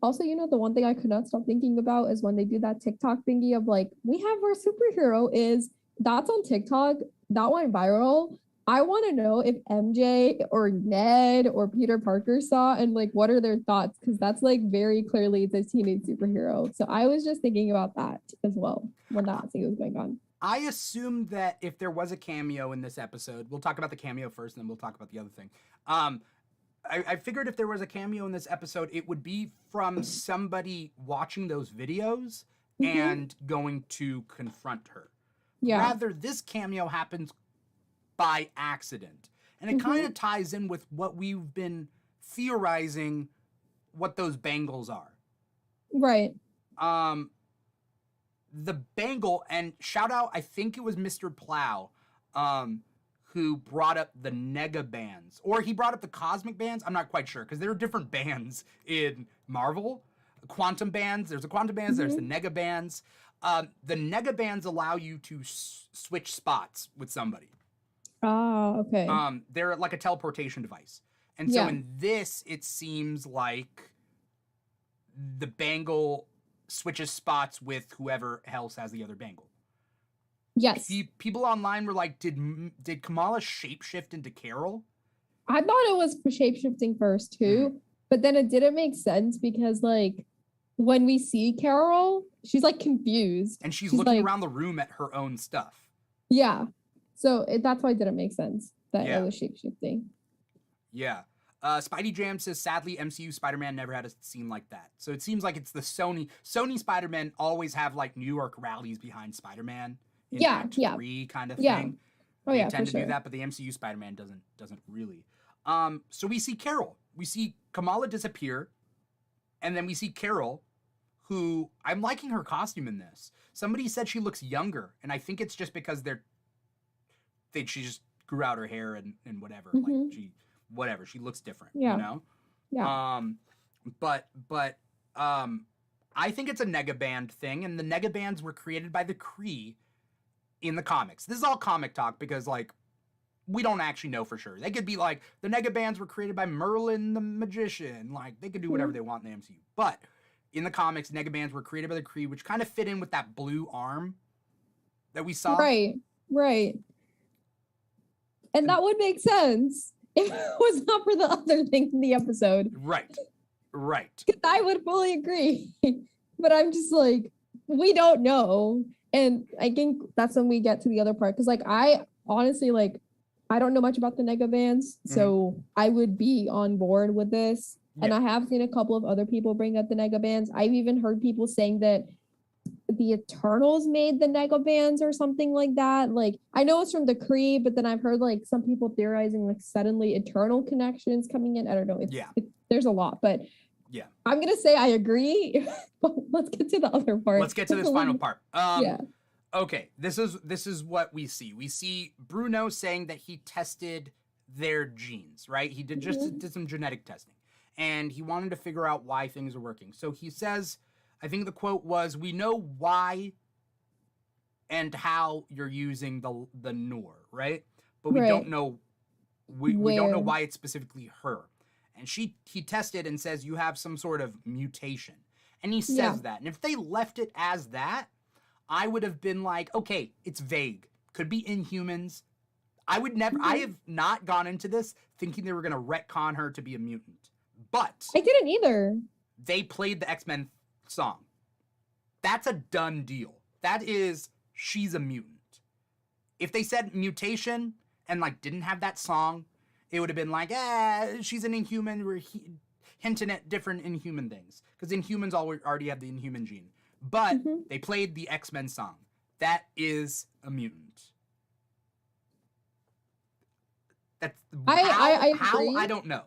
Also, you know, the one thing I could not stop thinking about is when they do that TikTok thingy of like, we have our superhero that's on TikTok. That went viral. I want to know if MJ or Ned or Peter Parker saw and like, what are their thoughts? Because that's like very clearly the teenage superhero. So I was just thinking about that as well when that thing was going on. I assumed that if there was a cameo in this episode, we'll talk about the cameo first, and then we'll talk about the other thing. I figured if there was a cameo in this episode, it would be from somebody watching those videos and going to confront her. Yeah. Rather, this cameo happens by accident. And it kind of ties in with what we've been theorizing what those bangles are. Right. The bangle, and shout out, I think it was Mr. Plow, who brought up the nega bands, or he brought up the cosmic bands. I'm not quite sure because there are different bands in Marvel. Quantum bands. There's the quantum bands. There's the nega bands. The nega bands allow you to switch spots with somebody. Oh, okay. They're like a teleportation device. And so in this, it seems like the bangle switches spots with whoever else has the other bangle. Yes. People online were like, did Kamala shapeshift into Carol? I thought it was shapeshifting first too, but then it didn't make sense because like when we see Carol, she's like confused. And she's looking like, around the room at her own stuff. Yeah. So that's why it didn't make sense that it was shapeshifting. Yeah. Spidey Jam says, sadly, MCU Spider-Man never had a scene like that. So it seems like it's the Sony Spider-Man always have like New York rallies behind Spider-Man. In Act 3 kind of thing. Oh, they tend to do that, but the MCU Spider-Man doesn't really. So we see Carol. We see Kamala disappear, and then we see Carol, who I'm liking her costume in this. Somebody said she looks younger, and I think it's just because she just grew out her hair and whatever. Like she looks different. Yeah. You know? Yeah. But I think it's a nega band thing, and the nega bands were created by the Kree in the comics. This is all comic talk because like we don't actually know for sure. They could be like the nega bands were created by Merlin the magician. Like they could do whatever they want in the MCU. But in the comics, nega bands were created by the Kree, which kind of fit in with that blue arm that we saw. Right. And that would make sense if it was not for the other thing in the episode. Right. Because I would fully agree. But I'm just like, we don't know. And I think that's when we get to the other part. Because like I honestly like I don't know much about the nega bands, so I would be on board with this. Yeah. And I have seen a couple of other people bring up the nega bands. I've even heard people saying that the Eternals made the nega bands or something like that. Like I know it's from the Kree, but then I've heard like some people theorizing like suddenly Eternal connections coming in. I don't know. There's a lot, but yeah, I'm gonna say I agree. But let's get to the other part. Let's get to this final part. Okay, this is what we see. We see Bruno saying that he tested their genes, right? He did some genetic testing, and he wanted to figure out why things are working. So he says, I think the quote was, "We know why and how you're using the Noor, right? But we don't know we don't know why it's specifically her." And he tested and says you have some sort of mutation. And he says that. And if they left it as that, I would have been like, okay, it's vague. Could be Inhumans. I have not gone into this thinking they were going to retcon her to be a mutant. But I didn't either. They played the X-Men song. That's a done deal. That is, she's a mutant. If they said mutation and like didn't have that song, it would have been like, she's an Inhuman. We're hinting at different Inhuman things. Because Inhumans already have the Inhuman gene. But they played the X-Men song. That is a mutant. That's I how I don't know.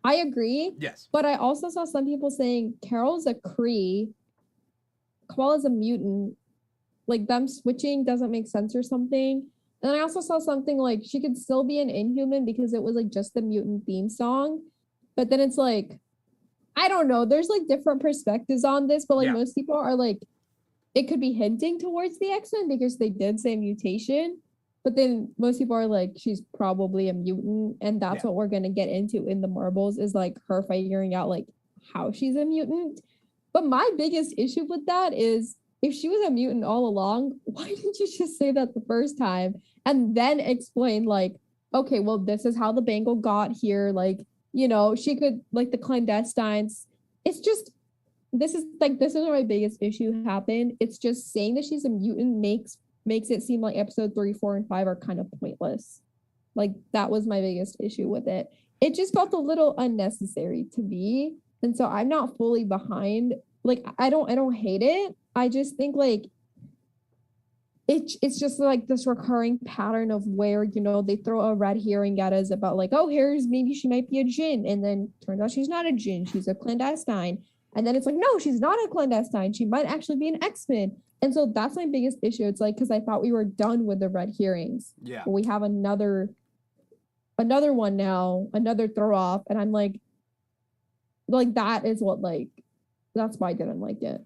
I agree. Yes. But I also saw some people saying Carol's a Kree, Kamala's a mutant. Like them switching doesn't make sense or something. And I also saw something like she could still be an Inhuman because it was like just the mutant theme song. But then it's like, I don't know. There's like different perspectives on this, but like most people are like, it could be hinting towards the X-Men because they did say mutation. But then most people are like, she's probably a mutant. And that's what we're going to get into in the Marvels is like her figuring out like how she's a mutant. But my biggest issue with that is if she was a mutant all along, why didn't you just say that the first time and then explain like, okay, well, this is how the bangle got here. Like, you know, she could like the clandestines. It's just, this is where my biggest issue happened. It's just saying that she's a mutant makes it seem like episode 3, 4, and 5 are kind of pointless. Like that was my biggest issue with it. It just felt a little unnecessary to me. And so I'm not fully behind. Like, I don't hate it. I just think like it's just like this recurring pattern of where, you know, they throw a red herring at us about like, oh, maybe she might be a djinn. And then turns out she's not a djinn. She's a clandestine. And then it's like, no, she's not a clandestine. She might actually be an X-Men. And so that's my biggest issue. It's like, because I thought we were done with the red herrings. Yeah. But we have another one now, another throw off. And I'm like that is what that's why I didn't like it.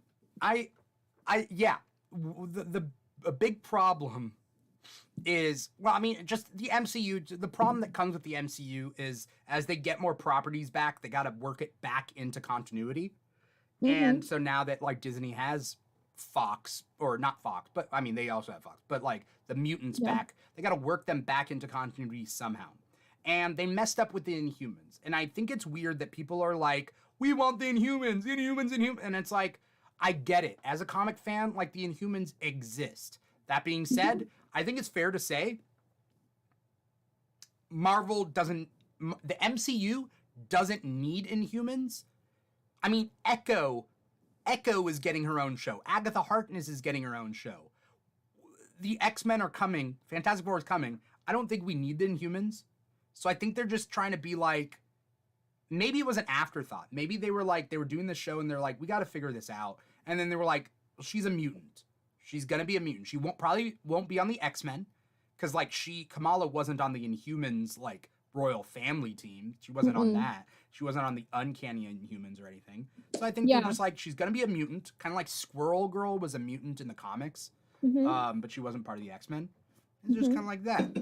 Yeah. A big problem is, well, I mean, just the MCU, the problem that comes with the MCU is as they get more properties back, they got to work it back into continuity. Mm-hmm. And so now that like Disney has Fox, or not Fox, but I mean, they also have Fox, but like the mutants back, they got to work them back into continuity somehow. And they messed up with the Inhumans. And I think it's weird that people are like, we want the Inhumans. And it's like, I get it. As a comic fan, like the Inhumans exist. That being said, I think it's fair to say the MCU doesn't need Inhumans. I mean, Echo is getting her own show. Agatha Harkness is getting her own show. The X-Men are coming. Fantastic Four is coming. I don't think we need the Inhumans. So I think they're just trying to be like, maybe it was an afterthought. Maybe they were doing the show and they're like, we got to figure this out. And then they were like, well, she's a mutant. She's going to be a mutant. She probably won't be on the X-Men because like Kamala wasn't on the Inhumans like royal family team. She wasn't on that. She wasn't on the Uncanny Inhumans or anything. So I think they're just like, she's going to be a mutant, kind of like Squirrel Girl was a mutant in the comics, but she wasn't part of the X-Men. It's just kind of like that.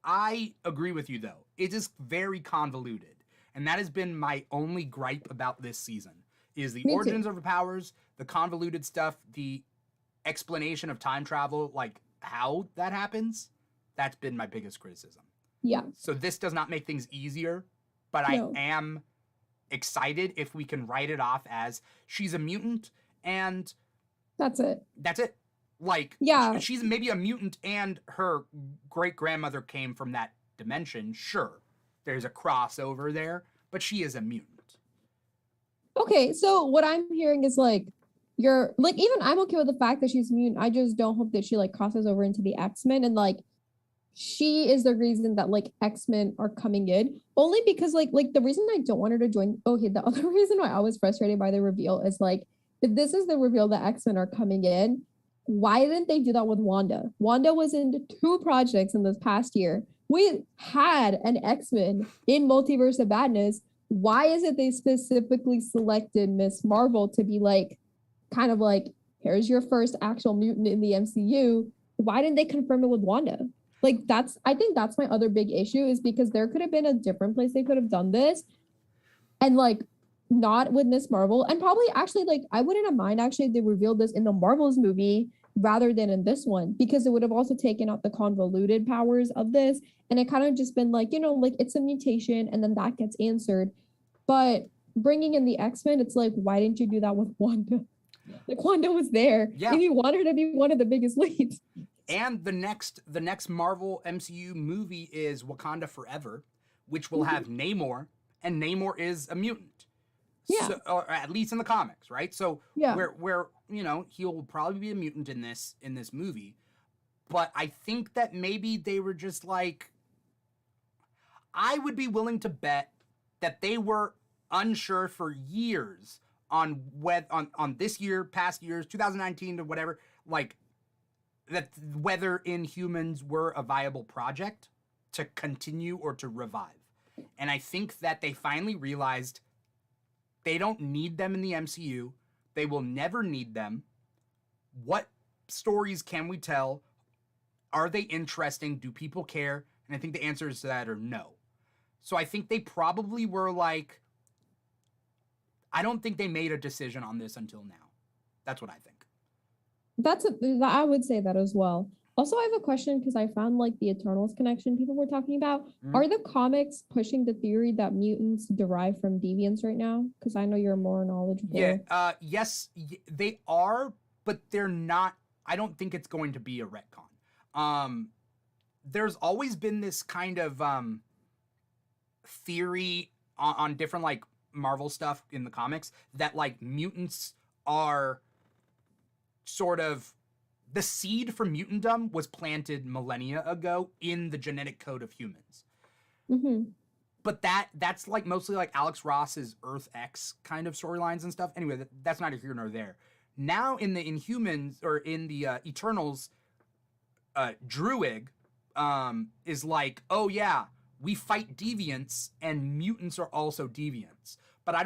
I agree with you though. It is very convoluted. And that has been my only gripe about this season is the origins of her powers, the convoluted stuff, the explanation of time travel, like how that happens. That's been my biggest criticism. Yeah. So this does not make things easier, but I am excited if we can write it off as she's a mutant and that's it. Like, she's maybe a mutant and her great-grandmother came from that dimension. Sure, there's a crossover there, but she is a mutant. Okay, so what I'm hearing is like, you're like, even I'm okay with the fact that she's mutant. I just don't hope that she like crosses over into the X-Men and like she is the reason that like X-Men are coming in. Only because like the reason I don't want her to join. Okay, the other reason why I was frustrated by the reveal is like, if this is the reveal that X-Men are coming in, why didn't they do that with Wanda? Wanda was in 2 projects in this past year. We had an X-Men in Multiverse of Madness. Why is it they specifically selected Miss Marvel to be like, kind of like, here's your first actual mutant in the MCU? Why didn't they confirm it with Wanda? Like, I think that's my other big issue is because there could have been a different place they could have done this. And like, not with Miss Marvel. And probably actually like, I wouldn't have mind actually if they revealed this in the Marvels movie rather than in this one, because it would have also taken out the convoluted powers of this. And it kind of just been like, like it's a mutation and then that gets answered. But bringing in the X-Men, it's like, why didn't you do that with Wanda? Like Wanda was there. Yeah. And you want her to be one of the biggest leads. And the next Marvel MCU movie is Wakanda Forever, which will have Namor, and Namor is a mutant. Yeah. So, or at least in the comics, right? So where he'll probably be a mutant in this movie. But I think that maybe they were just like, I would be willing to bet that they were unsure for years on this year, past years, 2019 to whatever, like that whether Inhumans were a viable project to continue or to revive. And I think that they finally realized they don't need them in the MCU. They will never need them. What stories can we tell? Are they interesting? Do people care? And I think the answers to that are no. So I think they probably were like, I don't think they made a decision on this until now. That's what I think. I would say that as well. Also, I have a question because I found like the Eternals connection people were talking about. Are the comics pushing the theory that mutants derive from deviants right now? Because I know you're more knowledgeable. Yeah. Yes, they are, but they're not. I don't think it's going to be a retcon. There's always been this kind of theory on different like Marvel stuff in the comics that like mutants are sort of the seed for mutantdom was planted millennia ago in the genetic code of humans. Mm-hmm. But that's like mostly like Alex Ross's Earth X kind of storylines and stuff. Anyway, that's neither here nor there. Now in the Inhumans, or in the Eternals, Druig is like, oh yeah, we fight deviants and mutants are also deviants. But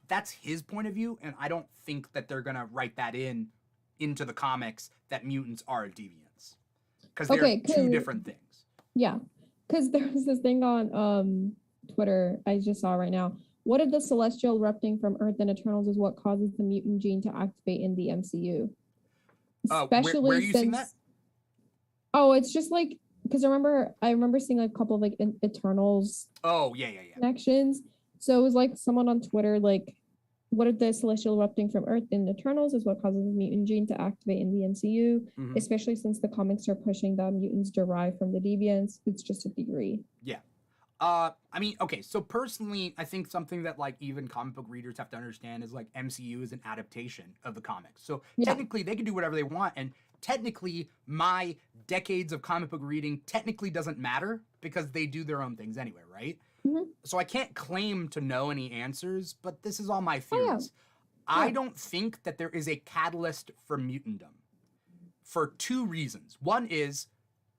that's his point of view, and I don't think that they're gonna write that into the comics that mutants are deviants. Because they're two different things. Yeah. Because there was this thing on Twitter I just saw right now. What if the celestial erupting from Earth and Eternals is what causes the mutant gene to activate in the MCU? Especially where are you seeing that? Oh, it's just like, because I remember seeing like a couple of like Eternals. Oh yeah. Connections. So it was like someone on Twitter like, what if the celestial erupting from Earth in Eternals is what causes the mutant gene to activate in the MCU, especially since the comics are pushing that mutants derive from the deviants. It's just a theory. Yeah. I mean, okay, so personally, I think something that like even comic book readers have to understand is like MCU is an adaptation of the comics. So technically they can do whatever they want, and technically my decades of comic book reading technically doesn't matter because they do their own things anyway, right? So I can't claim to know any answers, but this is all my theories. I don't think that there is a catalyst for mutantdom for two reasons. One is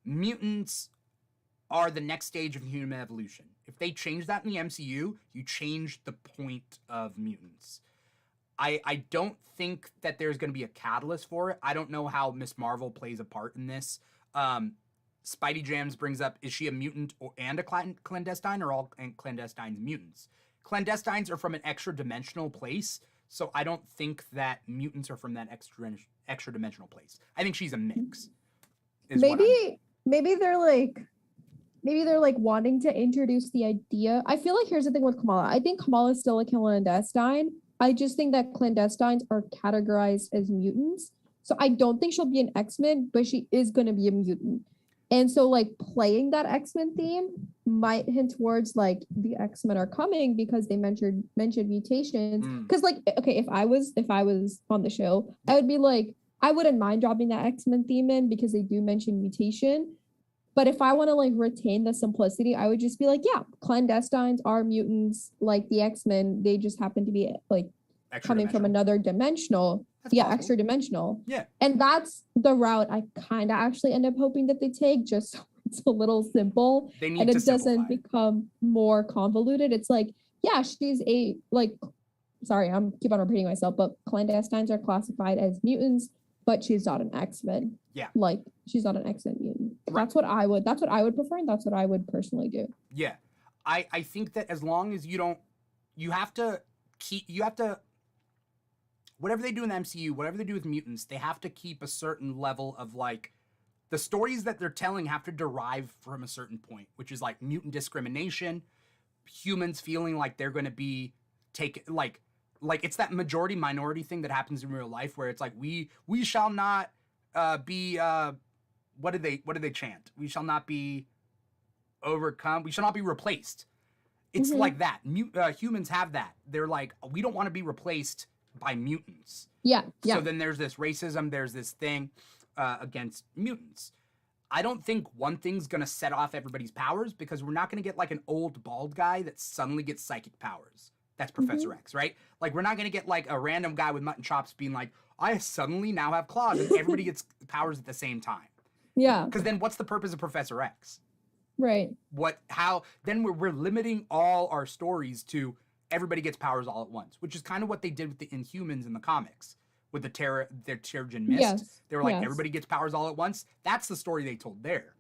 mutants are the next stage of human evolution. If they change that in the MCU, you change the point of mutants. I don't think that there's going to be a catalyst for it. I don't know how Miss Marvel plays a part in this. Spidey Jams brings up, is she a mutant and a clandestine, or all clandestines mutants? Clandestines are from an extra dimensional place, so I don't think that mutants are from that extra dimensional place. I think she's a mix. Maybe they're like wanting to introduce the idea. I feel like here's the thing with Kamala. I think Kamala is still a clandestine. I just think that clandestines are categorized as mutants. So I don't think she'll be an X-Men, but she is going to be a mutant. And so like playing that X-Men theme might hint towards like the X-Men are coming because they mentioned mutations. Because like, okay, if I was on the show, I would be like, I wouldn't mind dropping that X-Men theme in because they do mention mutation. But if I want to like retain the simplicity, I would just be like, yeah, clandestines are mutants like the X-Men. They just happen to be like coming from another dimensional. Extra dimensional. Yeah. And that's the route I kind of actually end up hoping that they take, just so it's a little simple and it doesn't become more convoluted. It's like, yeah, she's a like, sorry, I'm keep on repeating myself, but clandestines are classified as mutants, but she's not an X-Men. Yeah. Like she's not an X-Men mutant. Right. That's what I would prefer, and that's what I would personally do. Yeah. I think that as long as you have to whatever they do in the MCU, whatever they do with mutants, they have to keep a certain level of like, the stories that they're telling have to derive from a certain point, which is like mutant discrimination, humans feeling like they're going to be taken, like it's that majority minority thing that happens in real life where it's like, we shall not be, what did they chant? We shall not be overcome. We shall not be replaced. It's like that. Humans have that. They're like, we don't want to be replaced by mutants. Yeah. So then there's this racism, there's this thing against mutants. I don't think one thing's gonna set off everybody's powers, because we're not gonna get like an old bald guy that suddenly gets psychic powers. That's Professor X, right? Like we're not gonna get like a random guy with mutton chops being like, I suddenly now have claws, and everybody gets powers at the same time. Yeah. Because then what's the purpose of Professor X? Right. Then we're limiting all our stories to everybody gets powers all at once, which is kind of what they did with the Inhumans in the comics with their Terrigen Mist. Yes. They were like, everybody gets powers all at once. That's the story they told there.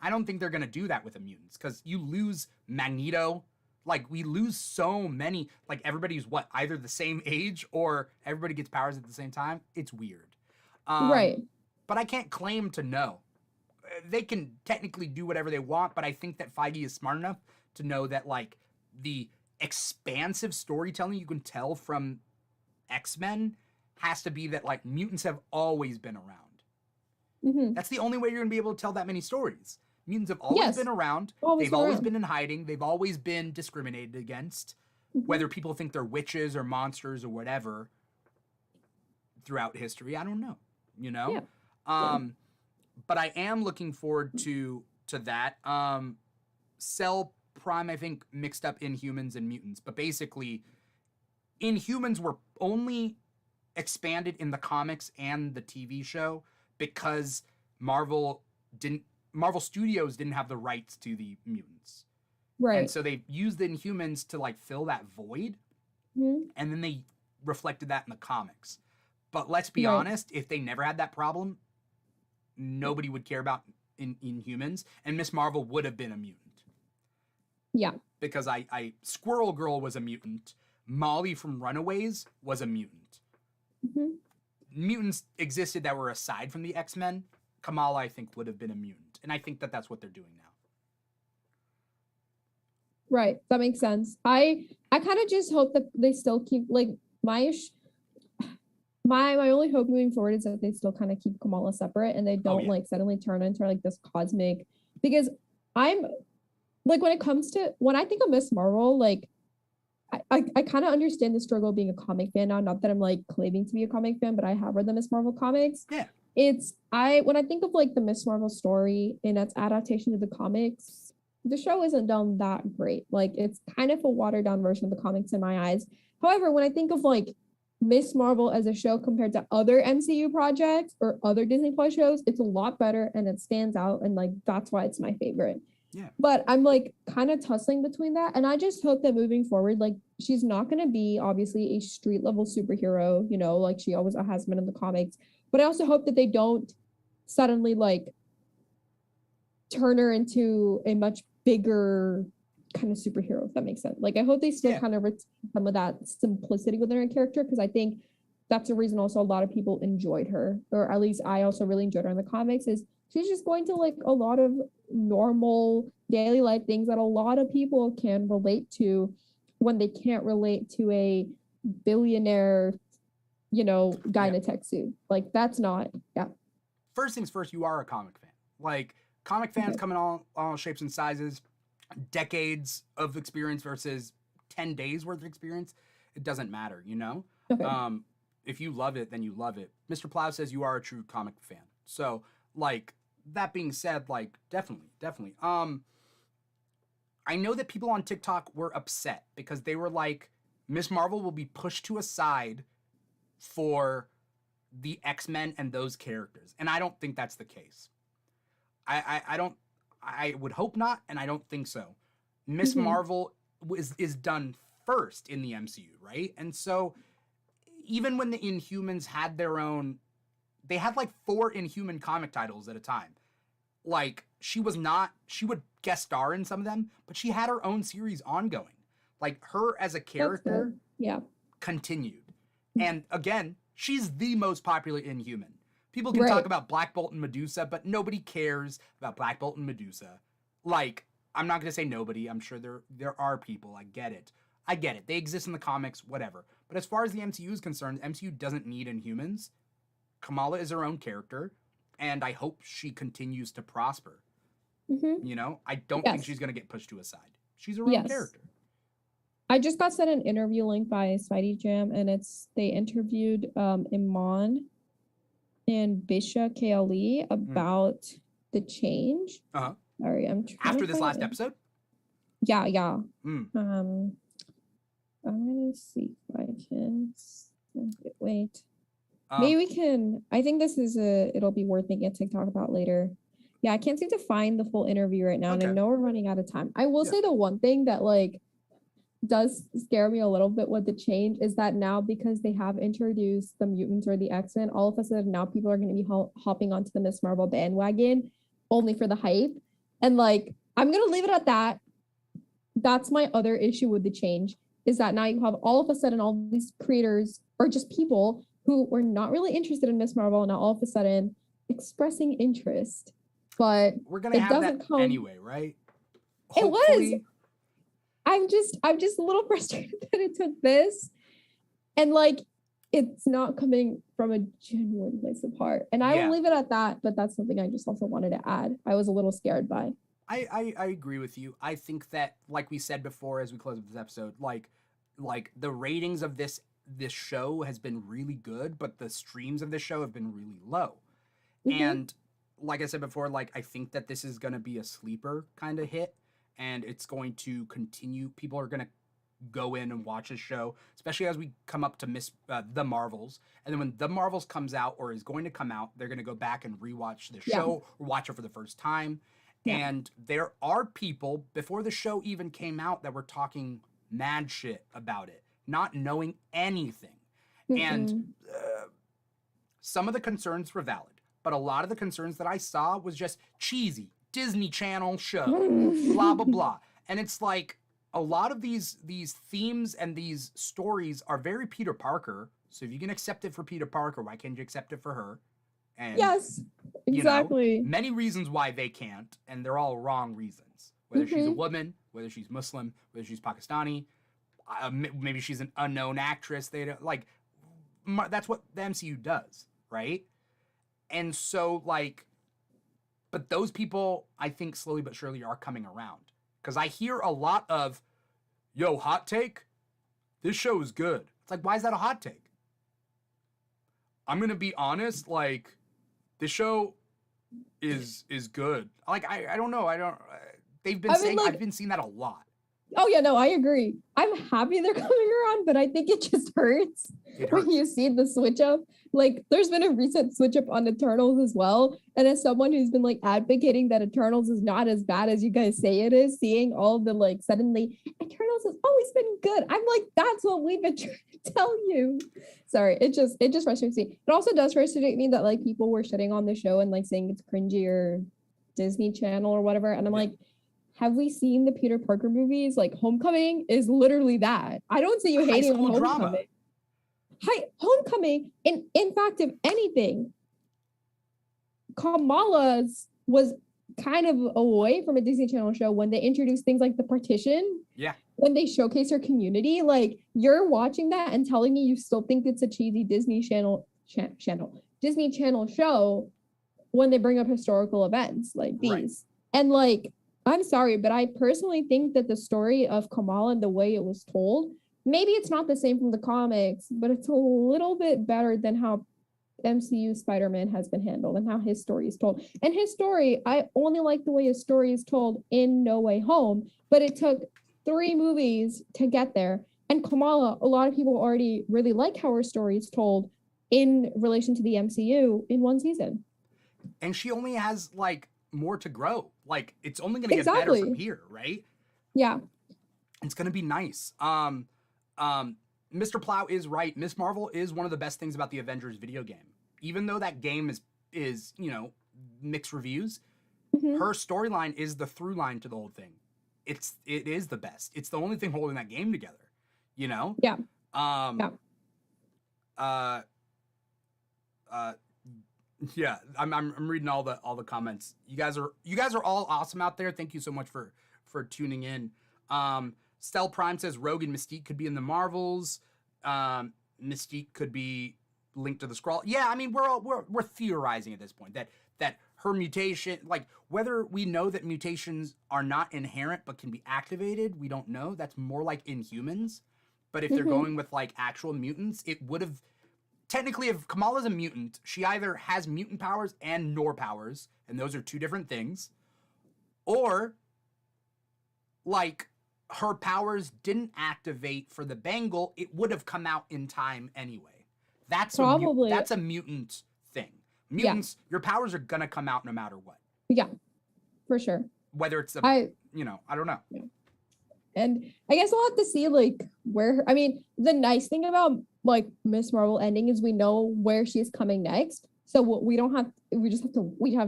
I don't think they're going to do that with the mutants, because you lose Magneto. Like, we lose so many. Like, everybody's either the same age or everybody gets powers at the same time. It's weird. Right. But I can't claim to know. They can technically do whatever they want, but I think that Feige is smart enough to know that, like, the expansive storytelling you can tell from X-Men has to be that, like, mutants have always been around. That's the only way you're gonna be able to tell that many stories. Mutants have always been around. They've always been in hiding. They've always been discriminated against, whether people think they're witches or monsters or whatever throughout history. I don't know, you know? Yeah. But I am looking forward to that. Cell Prime, I think, mixed up Inhumans and mutants, but basically Inhumans were only expanded in the comics and the TV show because Marvel Studios didn't have the rights to the mutants. Right. And so they used the Inhumans to like fill that void. And then they reflected that in the comics. But let's be honest, if they never had that problem, nobody would care about Inhumans, and Miss Marvel would have been a mutant. Yeah. Because Squirrel Girl was a mutant. Molly from Runaways was a mutant. Mutants existed that were aside from the X-Men. Kamala, I think, would have been a mutant. And I think that that's what they're doing now. Right. That makes sense. I kind of just hope that they still keep, like, my only hope moving forward is that they still kind of keep Kamala separate and they don't like suddenly turn into like this cosmic, because I'm like, when I think of Miss Marvel, like I kind of understand the struggle of being a comic fan now. Not that I'm like claiming to be a comic fan, but I have read the Miss Marvel comics. Yeah. When I think of like the Miss Marvel story and its adaptation to the comics, the show isn't done that great. Like, it's kind of a watered down version of the comics in my eyes. However, when I think of like Miss Marvel as a show compared to other MCU projects or other Disney Plus shows, it's a lot better and it stands out, and like that's why it's my favorite. Yeah. But I'm like kind of tussling between that, and I just hope that moving forward, like, she's not going to be obviously a street level superhero, you know, like she always has been in the comics. But I also hope that they don't suddenly like turn her into a much bigger kind of superhero, if that makes sense. Like, I hope they still kind of retain some of that simplicity within her character, because I think that's the reason also a lot of people enjoyed her, or at least I also really enjoyed her in the comics, is she's just going to like a lot of normal daily life things that a lot of people can relate to when they can't relate to a billionaire, you know, guy in a tech suit. Like, that's not, First things first, you are a comic fan. Like, comic fans come in all shapes and sizes, decades of experience versus 10 days worth of experience. It doesn't matter, you know? Okay. If you love it, then you love it. Mr. Plow says you are a true comic fan. So, like, that being said, like, definitely. I know that people on TikTok were upset because they were like, Miss Marvel will be pushed to a side for the X-Men and those characters. And I don't think that's the case. I would hope not, and I don't think so. Miss Marvel is done first in the MCU, right? And so even when the Inhumans had their own, they had like 4 Inhuman comic titles at a time. Like, she would guest star in some of them, but she had her own series ongoing. Like, her as a character continued. And again, she's the most popular Inhuman. People can talk about Black Bolt and Medusa, but nobody cares about Black Bolt and Medusa. Like, I'm not going to say nobody. I'm sure there are people. I get it. They exist in the comics, whatever. But as far as the MCU is concerned, the MCU doesn't need Inhumans. Kamala is her own character, and I hope she continues to prosper. You know? I don't think she's going to get pushed to a side. She's her own character. I just got sent an interview link by Spidey Jam, and they interviewed Iman and Bisha KLE about the change. Sorry, I'm trying after this last episode? Yeah. I'm gonna see if I can wait. Maybe we can. I think it'll be worth making a TikTok about later. Yeah, I can't seem to find the full interview right now, and I know we're running out of time. I will say the one thing that like does scare me a little bit with the change is that now, because they have introduced the mutants or the X-Men, all of a sudden now people are going to be hopping onto the Miss Marvel bandwagon only for the hype. And like, I'm going to leave it at that. That's my other issue with the change, is that now you have all of a sudden all these creators or just people who were not really interested in Miss Marvel and now all of a sudden expressing interest. But we're going to have that anyway, right? Hopefully. It was. I'm just a little frustrated that it took this, and like, it's not coming from a genuine place of heart. And I will leave it at that, but that's something I just also wanted to add. I was a little scared by. I agree with you. I think that, like we said before, as we close this episode, like the ratings of this show has been really good, but the streams of this show have been really low. And like I said before, like, I think that this is going to be a sleeper kind of hit. And it's going to continue. People are going to go in and watch a show, especially as we come up to The Marvels. And then when The Marvels comes out or is going to come out, they're going to go back and rewatch the show or watch it for the first time. Yeah. And there are people before the show even came out that were talking mad shit about it, not knowing anything. And some of the concerns were valid, but a lot of the concerns that I saw was just cheesy Disney Channel show, blah, blah, blah. And it's like a lot of these themes and these stories are very Peter Parker. So if you can accept it for Peter Parker, why can't you accept it for her? And, yes, exactly. Many reasons why they can't, and they're all wrong reasons. Whether she's a woman, whether she's Muslim, whether she's Pakistani, maybe she's an unknown actress. They don't like. That's what the MCU does, right? And so, like, but those people, I think, slowly but surely are coming around. Because I hear a lot of, yo, hot take? This show is good. It's like, why is that a hot take? I'm going to be honest, like, this show is good. Like, I don't know. They've been saying, I've been seeing that a lot. Oh, yeah, no, I agree. I'm happy they're coming around, but I think it just hurts when you see the switch up. Like, there's been a recent switch up on Eternals as well. And as someone who's been, like, advocating that Eternals is not as bad as you guys say it is, seeing all the, like, suddenly, Eternals has always been good. I'm like, that's what we've been trying to tell you. Sorry, it just frustrates me. It also does frustrate me that, like, people were shitting on the show and, like, saying it's cringy or Disney Channel or whatever. And I'm like, have we seen the Peter Parker movies? Like, Homecoming is literally that. I don't see you hating on Homecoming. Homecoming, in fact, if anything, Kamala's was kind of away from a Disney Channel show when they introduced things like The Partition. Yeah. When they showcase her community, like, you're watching that and telling me you still think it's a cheesy Disney Channel show when they bring up historical events like these. Right. And, like, I'm sorry, but I personally think that the story of Kamala and the way it was told, maybe it's not the same from the comics, but it's a little bit better than how MCU Spider-Man has been handled and how his story is told. And his story, I only like the way his story is told in No Way Home, but it took 3 movies to get there. And Kamala, a lot of people already really like how her story is told in relation to the MCU in 1 season. And she only has, like, more to grow. Like, it's only going to get better from here, right? Yeah. It's going to be nice. Mr. Plow is right. Miss Marvel is one of the best things about the Avengers video game. Even though that game is mixed reviews, her storyline is the through line to the whole thing. It is the best. It's the only thing holding that game together, you know? Yeah. Yeah, I'm reading all the comments. You guys are all awesome out there. Thank you so much for tuning in. Stell Prime says Rogue and Mystique could be in the Marvels. Mystique could be linked to the Skrull. Yeah, I mean we're theorizing at this point that her mutation, like whether we know that mutations are not inherent but can be activated, we don't know. That's more like Inhumans. But if they're going with like actual mutants, it would have. Technically, if Kamala's a mutant, she either has mutant powers and Nor powers, and those are 2 different things, or, like, her powers didn't activate for the bangle, it would have come out in time ananyway. That's probably that's a mutant thing. Mutants, your powers are gonna come out no matter what. Yeah, for sure. Whether it's I don't know. Yeah. And I guess we'll have to see, like, the nice thing about, like, Miss Marvel ending is we know where she's coming next. So we have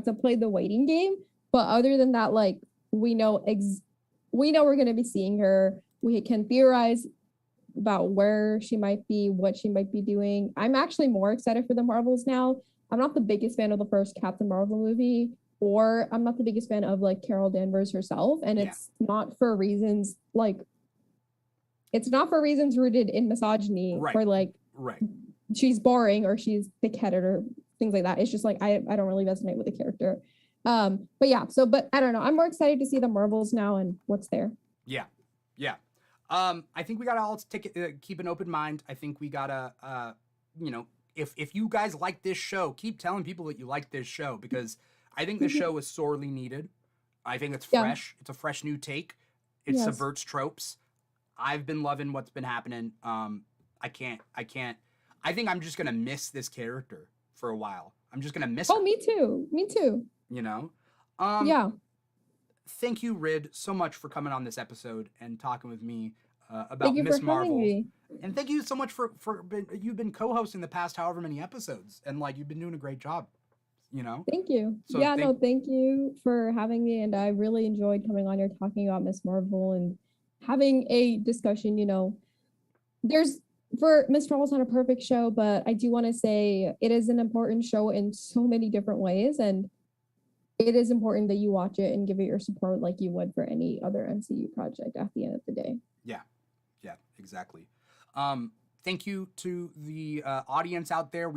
to play the waiting game. But other than that, like, we know we're going to be seeing her. We can theorize about where she might be, what she might be doing. I'm actually more excited for the Marvels now. I'm not the biggest fan of the first Captain Marvel movie, or I'm not the biggest fan of, like, Carol Danvers herself. And it's not for reasons rooted in misogyny or like she's boring or she's thick-headed or things like that. It's just like I don't really resonate with the character. But I don't know. I'm more excited to see the Marvels now and what's there. Yeah. I think we gotta all keep an open mind. I think we gotta if you guys like this show, keep telling people that you like this show, because I think the show is sorely needed. I think it's fresh. It's a fresh new take. It subverts tropes. I've been loving what's been happening. I can't. I think I'm just gonna miss this character for a while. I'm just gonna miss. Oh, me too. Me too. You know. Yeah. Thank you, Rid, so much for coming on this episode and talking with me about Miss Marvel. And thank you so much for you've been co-hosting the past however many episodes, and like you've been doing a great job. You know. Thank you. So thank you for having me, and I really enjoyed coming on here talking about Miss Marvel and having a discussion. You know, Miss Marvel's not a perfect show, but I do want to say it is an important show in so many different ways, and it is important that you watch it and give it your support like you would for any other MCU project at the end of the day. Yeah, exactly. Thank you to the audience out there.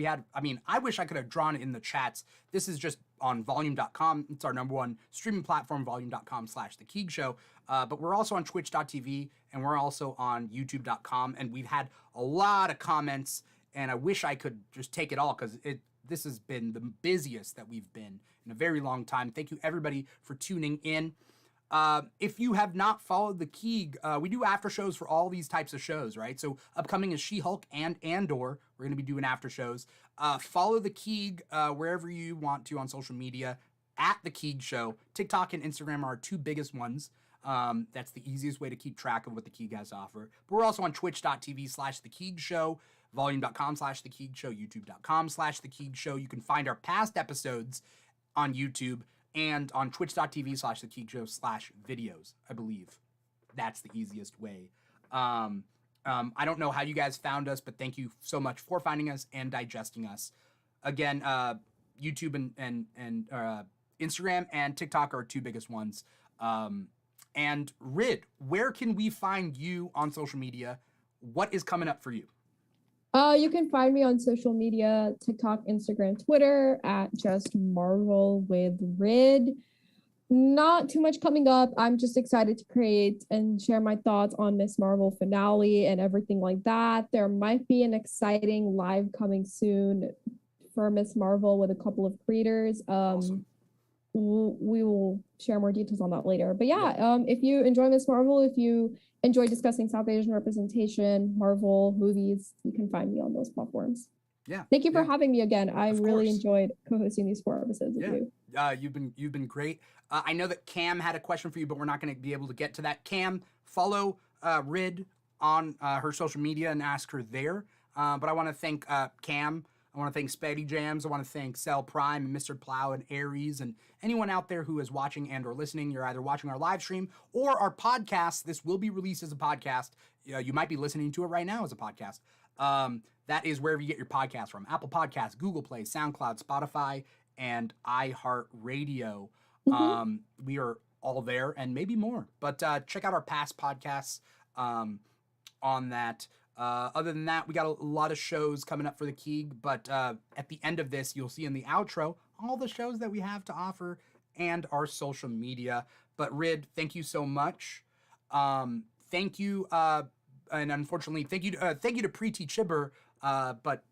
I wish I could have drawn it in the chats. This is just on volume.com. It's our number one streaming platform, volume.com/The Keeg Show. But we're also on twitch.tv and we're also on youtube.com. And we've had a lot of comments, and I wish I could just take it all because this has been the busiest that we've been in a very long time. Thank you, everybody, for tuning in. If you have not followed the Keeg, we do after shows for all these types of shows, right? So upcoming is She-Hulk and Andor. We're going to be doing after shows. Follow the Keeg wherever you want to on social media at the Keeg Show. TikTok and Instagram are our two biggest ones. That's the easiest way to keep track of what the Keeg has to offer. But we're also on twitch.tv/The Keeg Show, volume.com/The Keeg Show, youtube.com/The Keeg Show. You can find our past episodes on YouTube and on twitch.tv/The Keeg Show/videos, I believe. That's the easiest way. I don't know how you guys found us, but thank you so much for finding us and digesting us. Again, YouTube and Instagram and TikTok are our two biggest ones. And Rid, where can we find you on social media? What is coming up for you? You can find me on social media, TikTok, Instagram, Twitter at Just Marvel with Rid. Not too much coming up. I'm just excited to create and share my thoughts on Miss Marvel finale and everything like that. There might be an exciting live coming soon for Miss Marvel with a couple of creators. Awesome. We will share more details on that later. But if you enjoy Miss Marvel, if you enjoy discussing South Asian representation, Marvel movies, you can find me on those platforms. Yeah. Thank you for having me again. I really enjoyed co-hosting these 4 episodes with you. You've been great. I know that Cam had a question for you, but we're not going to be able to get to that. Cam, follow Rid on her social media and ask her there. But I want to thank Cam. I want to thank Spaghetti Jams. I want to thank Cell Prime and Mr. Plow and Aries and anyone out there who is watching and or listening. You're either watching our live stream or our podcast. This will be released as a podcast. You might be listening to it right now as a podcast. That is wherever you get your podcast from. Apple Podcasts, Google Play, SoundCloud, Spotify, and iHeartRadio. Mm-hmm. We are all there and maybe more. But check out our past podcasts on that. Other than that, we got a lot of shows coming up for the Keeg, but at the end of this, you'll see in the outro all the shows that we have to offer and our social media. But Rid, thank you so much. Thank you, and unfortunately, thank you to Preeti Chibber, but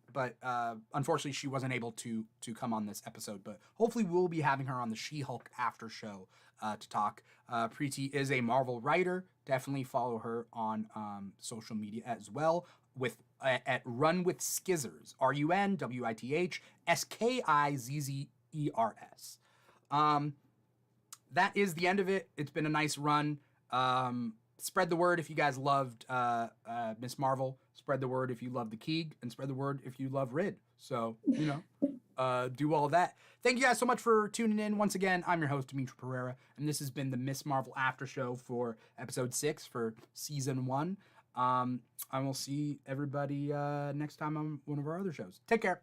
unfortunately, she wasn't able to come on this episode. But hopefully, we'll be having her on the She-Hulk after show to talk. Preeti is a Marvel writer. Definitely follow her on social media as well at Run with Skizzers, RunWithSkizzers. That is the end of it. It's been a nice run. Spread the word if you guys loved Miss Marvel. Spread the word if you love the Keeg, and spread the word if you love Rid. So, do all that. Thank you guys so much for tuning in. Once again, I'm your host, Dimitri Pereira, and this has been the Miss Marvel After Show for episode 6 for season 1. I will see everybody next time on one of our other shows. Take care.